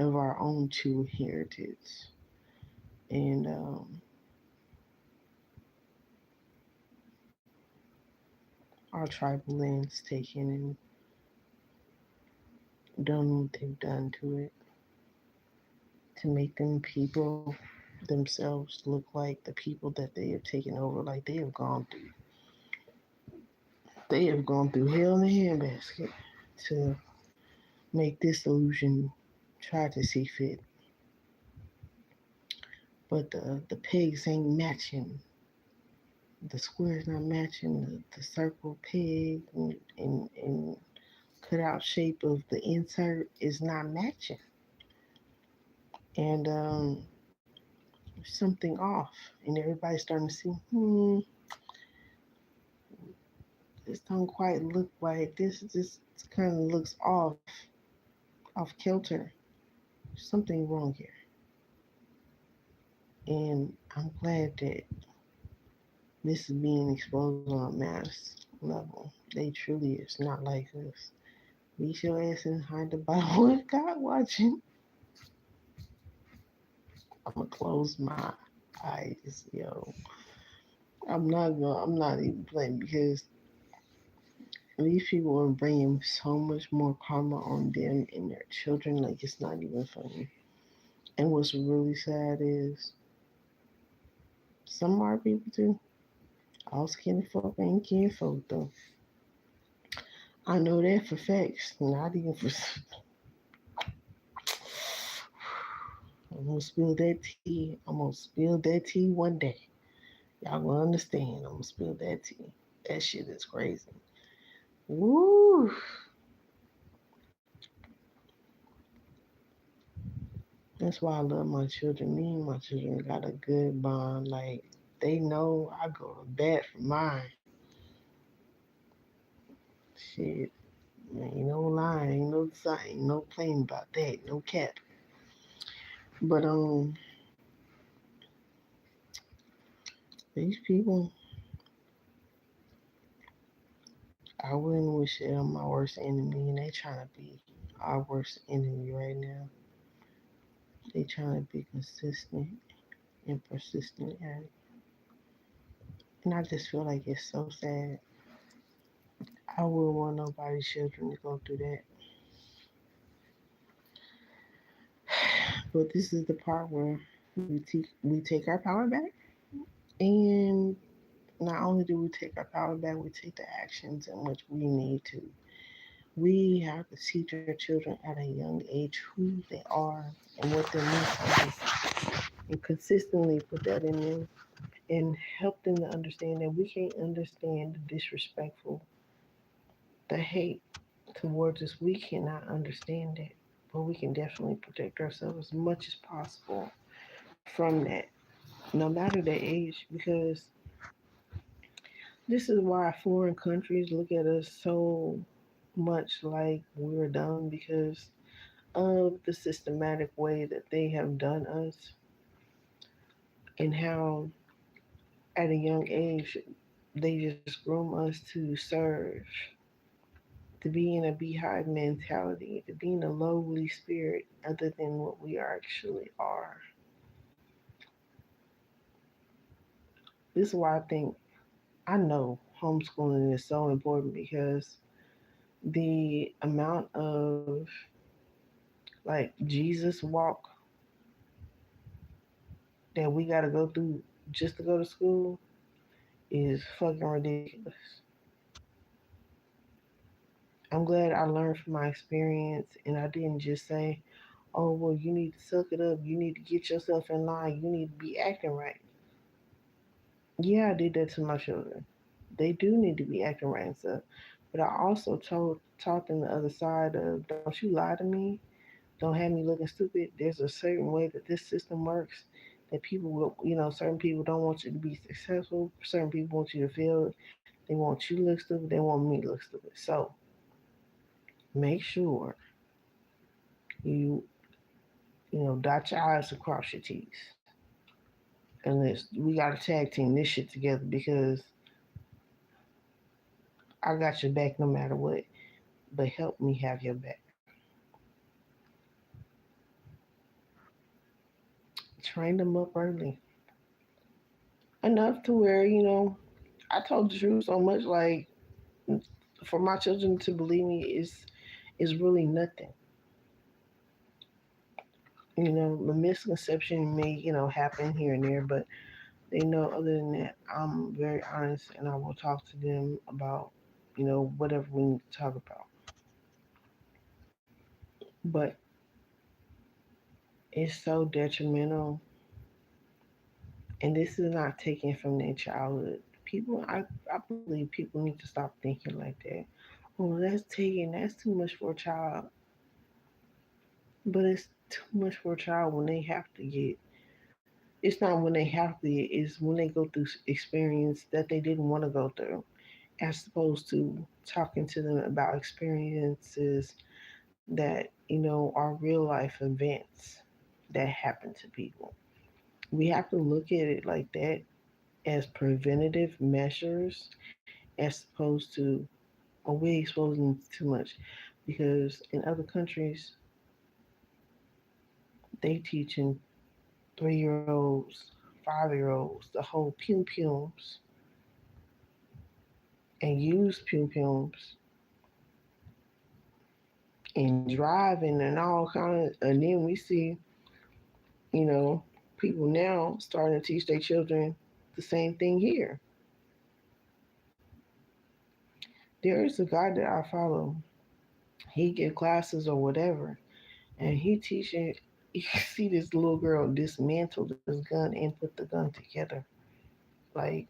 Speaker 1: of our own true heritage. And our tribal lands taken and done what they've done to it to make them people themselves look like the people that they have taken over. Like they have gone through hell in a handbasket to make this illusion try to see fit. But the pegs ain't matching. The square's not matching the circle peg and cutout shape of the insert is not matching. And something off. And everybody's starting to see, this don't quite look right. This kind of looks off kilter. Something wrong here. And I'm glad that this is being exposed on a mass level. They truly is not like us. Meet your ass and hide the Bible with God watching. I'm gonna close my eyes, yo. I'm not even playing because these people are bringing so much more karma on them and their children. Like it's not even funny. And what's really sad is some of our people too. All skinny folk ain't kin folk though. I know that for facts. Not even for. I'm gonna spill that tea. I'm gonna spill that tea one day. Y'all will understand. I'm gonna spill that tea. That shit is crazy. Woo! That's why I love my children. Me and my children got a good bond. Like they know I go to bat for mine. Shit, ain't no lying, ain't no design, ain't no playing about that, no cap. But these people, I wouldn't wish it on my worst enemy, and they trying to be our worst enemy right now. They trying to be consistent and persistent at it. And I just feel like it's so sad. I wouldn't want nobody's children to go through that. But this is the part where we take our power back. And not only do we take our power back, we take the actions in which we need to. We have to teach our children at a young age who they are and what their needs are. And consistently put that in them and help them to understand that we can't understand the disrespectful, the hate towards us. We cannot understand it, but we can definitely protect ourselves as much as possible from that, no matter their age, because this is why foreign countries look at us so much like we're dumb because of the systematic way that they have done us and how at a young age they just groom us to serve, to be in a beehive mentality, to be in a lowly spirit other than what we actually are. This is why I know homeschooling is so important because the amount of like Jesus walk that we got to go through just to go to school is fucking ridiculous. I'm glad I learned from my experience and I didn't just say, oh, well, you need to suck it up. You need to get yourself in line. You need to be acting right. Yeah, I did that to my children. They do need to be acting right and stuff. But I also taught them the other side of don't you lie to me. Don't have me looking stupid. There's a certain way that this system works that people will, certain people don't want you to be successful. Certain people want you to fail. They want you to look stupid. They want me to look stupid. So make sure you dot your I's and cross your T's. And we got to tag team this shit together because I got your back no matter what. But help me have your back. Train them up early. Enough to where, I told the truth so much like for my children to believe me is really nothing. You know, the misconception may, happen here and there, but they know other than that, I'm very honest and I will talk to them about, whatever we need to talk about. But it's so detrimental, and this is not taken from their childhood. I believe people need to stop thinking like that. Oh, that's too much for a child. But it's too much for a child when they have to get. It's not when they have to get. It's when they go through experience that they didn't want to go through, as opposed to talking to them about experiences that are real life events that happen to people. We have to look at it like that, as preventative measures, as opposed to, are we exposing too much? Because in other countries, they teaching 3 year olds, 5 year olds the whole pew pews and use pew pews and driving and all kind of. And then we see, you know, people now starting to teach their children the same thing here. There is a guy that I follow. He get classes or whatever, and he teaching. You see this little girl dismantle this gun and put the gun together. Like,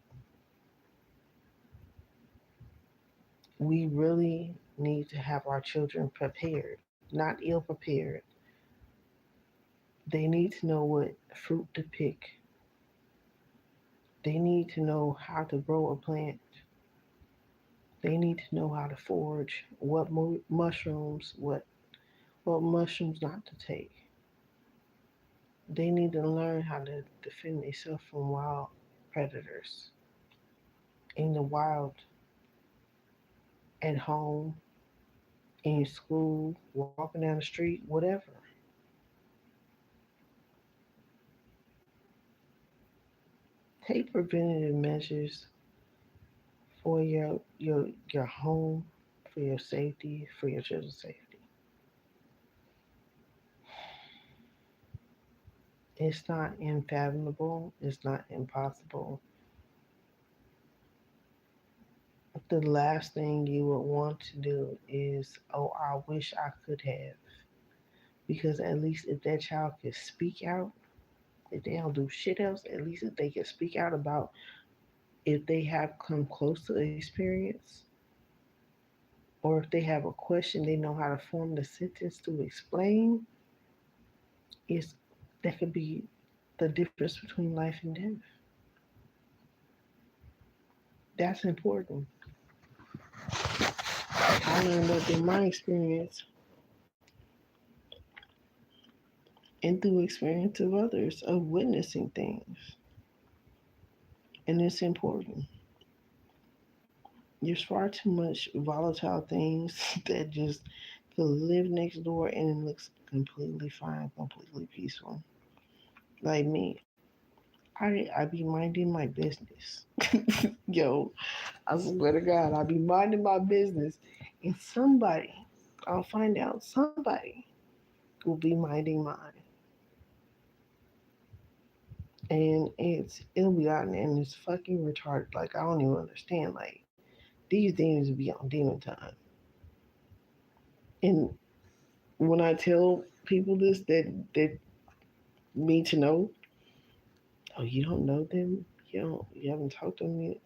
Speaker 1: we really need to have our children prepared, not ill prepared. They need to know what fruit to pick. They need to know how to grow a plant. They need to know how to forage what mushrooms, what mushrooms not to take. They need to learn how to defend themselves from wild predators in the wild, at home, in school, walking down the street, whatever. Take preventative measures for your home, for your safety, for your children's safety. It's not unfathomable. It's not impossible. The last thing you would want to do is, oh, I wish I could have. Because at least if that child can speak out, if they don't do shit else, at least if they can speak out about if they have come close to the experience, or if they have a question, they know how to form the sentence to explain. It's that could be the difference between life and death. That's important. I learned that through my experience and through experience of others of witnessing things. And it's important. There's far too much volatile things that just could live next door and it looks completely fine, completely peaceful. Like me, I be minding my business. Yo, I swear to God, I be minding my business, and somebody, I'll find out somebody will be minding mine, and it'll be out and it's fucking retarded. Like, I don't even understand. Like, these demons be on demon time, and when I tell people this that need to know, oh, you don't know them, you haven't talked to them yet.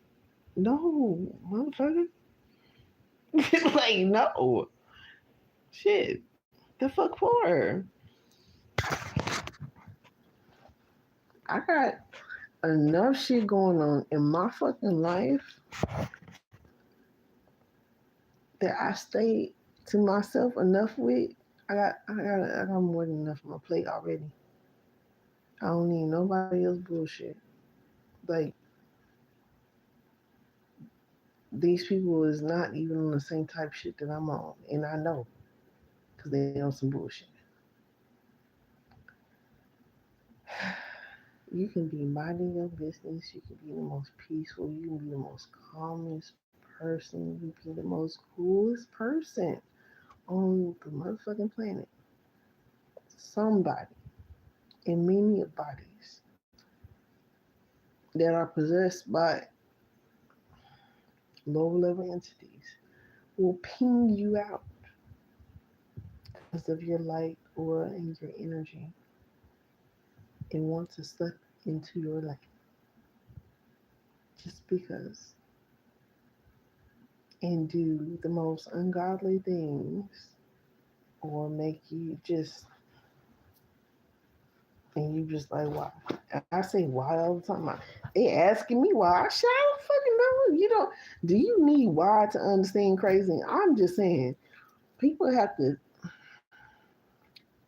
Speaker 1: No, motherfucker. Like, no. Shit. The fuck for? I got enough shit going on in my fucking life that I stay to myself enough with. I got more than enough on my plate already. I don't need nobody else bullshit. Like, these people is not even on the same type shit that I'm on, and I know because they on some bullshit. You can be minding your business. You can be the most peaceful. You can be the most calmest person. You can be the most coolest person on the motherfucking planet. Somebody. in many bodies that are possessed by lower level entities will ping you out because of your light, aura, and your energy and want to slip into your life just because and do the most ungodly things or make you just and you just like why? I say why all the time. They asking me why. I don't fucking know. You don't. Do you need why to understand crazy? I'm just saying, people have to.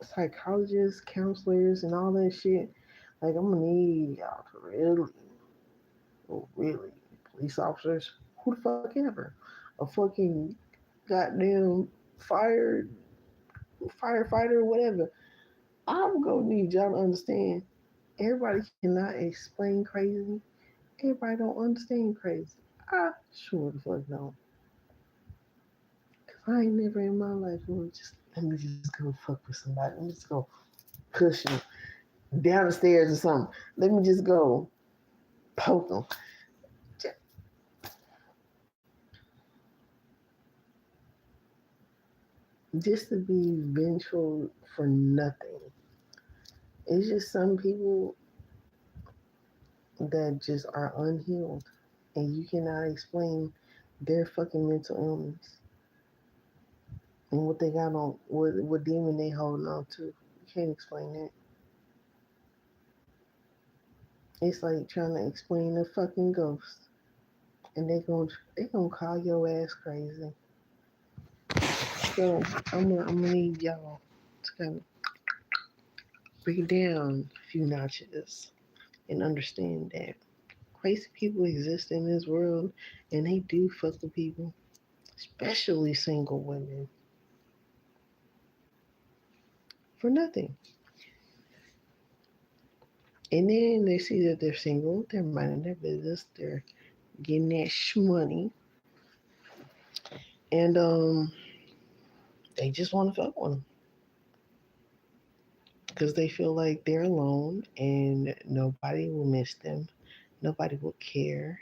Speaker 1: Psychologists, counselors, and all that shit. Like I'm gonna need y'all to really, police officers, who the fuck ever, a fucking goddamn firefighter, whatever. I'm gonna need y'all to understand. Everybody cannot explain crazy. Everybody don't understand crazy. I sure the fuck don't. Cause I ain't never in my life let me just go fuck with somebody. Let me just go push them down the stairs or something. Let me just go poke them. Just to be vengeful for nothing. It's just some people that just are unhealed and you cannot explain their fucking mental illness and what they got on, what demon they holding on to. You can't explain that. It's like trying to explain a fucking ghost, and they gonna call your ass crazy. So I'm gonna need y'all to kind of break it down a few notches and understand that crazy people exist in this world, and they do fuck with people, especially single women, for nothing. And then they see that they're single, they're minding their business, they're getting that shmoney, and they just want to fuck with them because they feel like they're alone and nobody will miss them, nobody will care,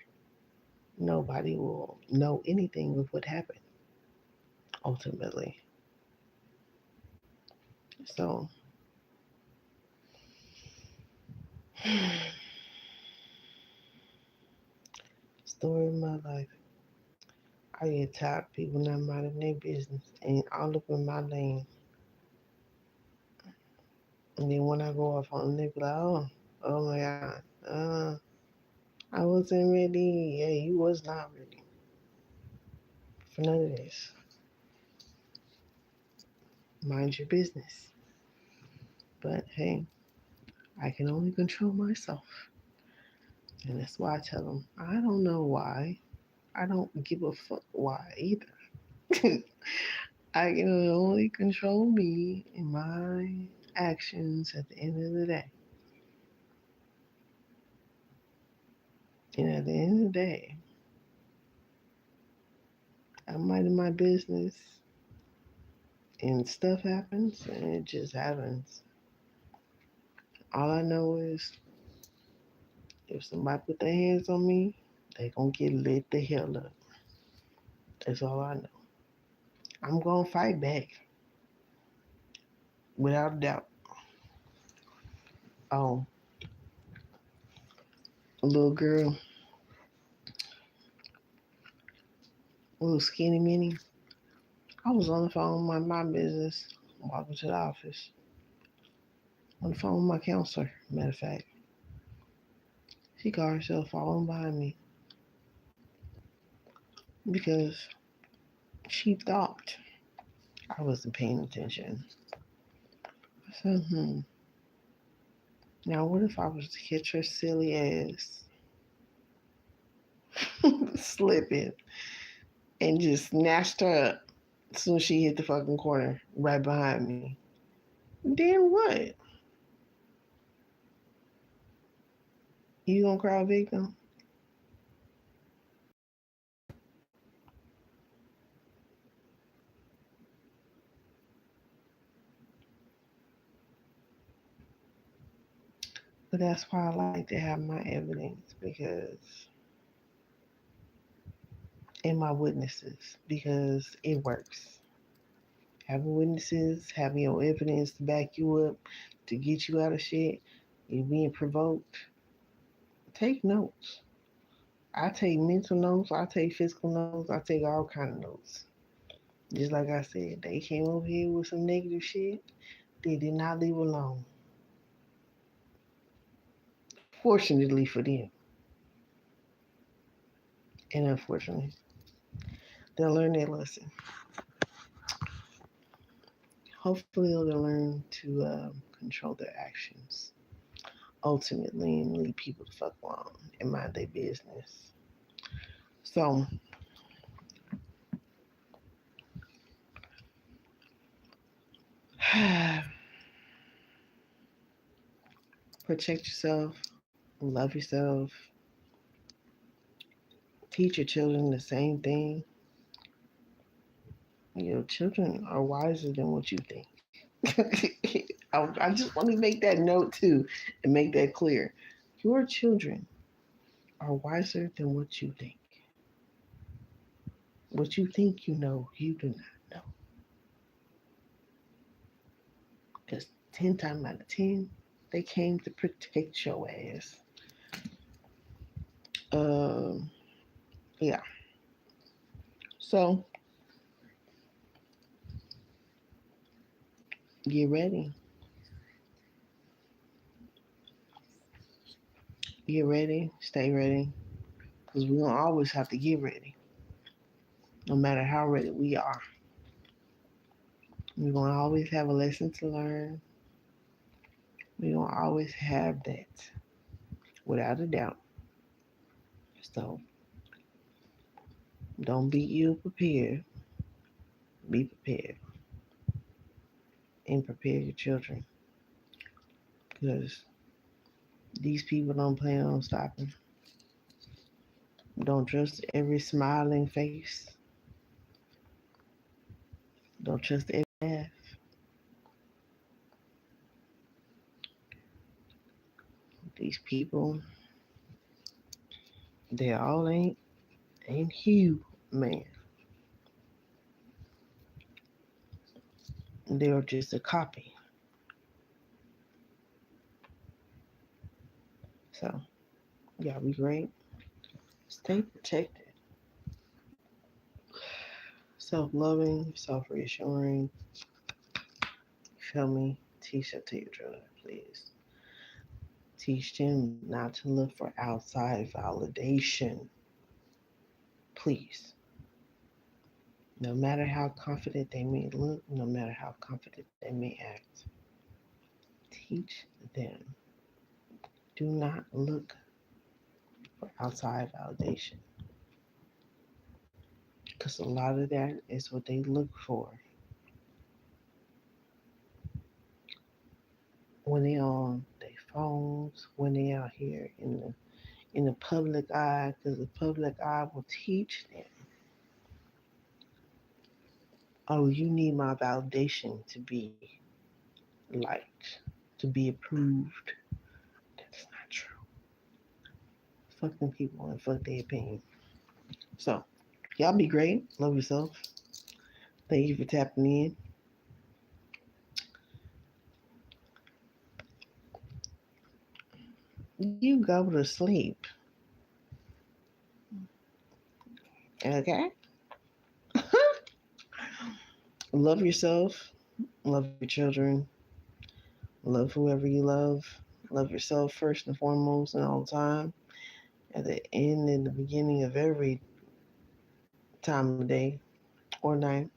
Speaker 1: nobody will know anything of what happened ultimately. So, story of my life. I get tired of people not minding their business and all up in my lane. And then when I go off on them, they be like, oh my God, I wasn't ready. Yeah, you was not ready for none of this. Mind your business. But hey, I can only control myself. And that's why I tell them, I don't know why. I don't give a fuck why either. I can only control me and my actions at the end of the day. And at the end of the day, I'm minding my business and stuff happens and it just happens. All I know is if somebody put their hands on me, they gonna get lit the hell up. That's all I know. I'm gonna fight back. Without a doubt. Oh, a little girl, a little skinny mini. I was on the phone with my business, walking to the office. On the phone with my counselor, matter of fact. She got herself following behind me because she thought I wasn't paying attention. I said, Now what if I was to catch her silly ass slipping and just snatched her up as soon as she hit the fucking corner right behind me? Then what? You gonna cry victim? But that's why I like to have my evidence and my witnesses because it works. Having witnesses, having your evidence to back you up, to get you out of shit, you being provoked. Take notes. I take mental notes, I take physical notes, I take all kind of notes. Just like I said, they came over here with some negative shit. They did not leave alone. Fortunately for them. And unfortunately, they'll learn their lesson. Hopefully, they'll learn to control their actions ultimately and leave people the fuck alone and mind their business. So, protect yourself, love yourself, teach your children the same thing. Your children are wiser than what you think. I just want to make that note too and make that clear. Your children are wiser than what you think. What you think you know, you do not know. Because 10 times out of 10, they came to protect your ass. Yeah. So, get ready. Get ready. Stay ready. Because we're going to always have to get ready. No matter how ready we are. We're going to always have a lesson to learn. We're going to always have that. Without a doubt. So, don't be ill prepared. Be prepared. And prepare your children. Because these people don't plan on stopping. Don't trust every smiling face. Don't trust every laugh. These people, they all ain't human. They're just a copy. So, y'all be great. Stay protected. Self-loving, self-reassuring. Feel me? Teach that to your children, please. Teach them not to look for outside validation. Please. No matter how confident they may look, no matter how confident they may act, teach them. Do not look for outside validation. Because a lot of that is what they look for when they're on their phones, when they're out here in the public eye, because the public eye will teach them, oh, you need my validation to be liked, to be approved. That's not true. Fuck them people and fuck their opinion. So, y'all be great. Love yourself. Thank you for tapping in. You go to sleep. Okay? Love yourself. Love your children. Love whoever you love. Love yourself first and foremost and all the time. At the end and the beginning of every time of day or night.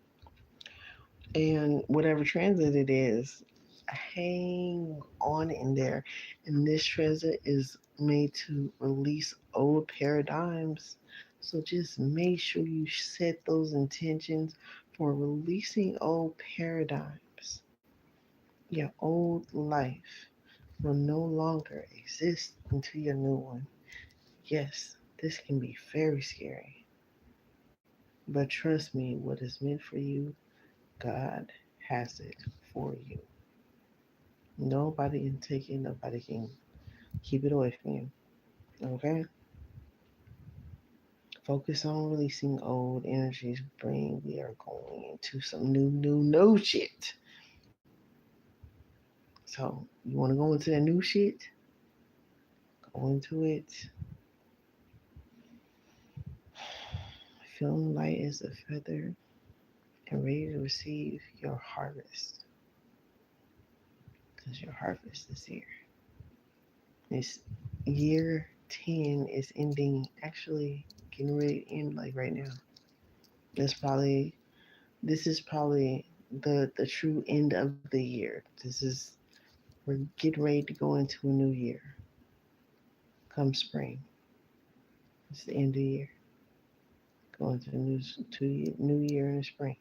Speaker 1: And whatever transit it is, hang on in there. And this transit is made to release old paradigms. So just make sure you set those intentions for releasing old paradigms. Your old life will no longer exist until your new one. Yes, this can be very scary. But trust me, what is meant for you, God has it for you. Nobody can take it, nobody can Keep it away from you. Okay? Focus on releasing old energies. We are going into some new shit. So, you want to go into that new shit? Go into it. Feeling light as a feather and ready to receive your harvest. Because your harvest is here. This year 10 is ending, actually getting ready to end like right now. This is probably the true end of the year. We're getting ready to go into a new year. Come spring. It's the end of the year. Going to the new year in the spring.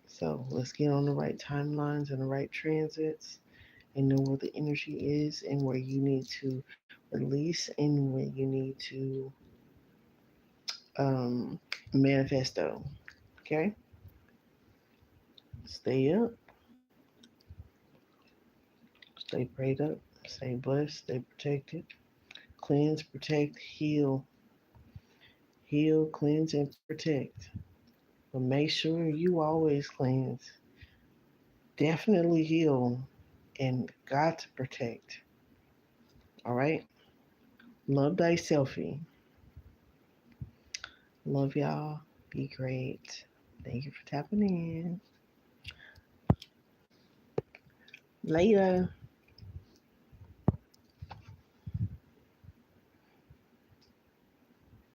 Speaker 1: So let's get on the right timelines and the right transits and know where the energy is and where you need to release and where you need to manifesto. Okay? Stay up. Stay prayed up. Stay blessed. Stay protected. Cleanse, protect, heal. Heal, cleanse, and protect. But make sure you always cleanse. Definitely heal and got to protect. All right? Love thyselfie. Love y'all. Be great. Thank you for tapping in. Later.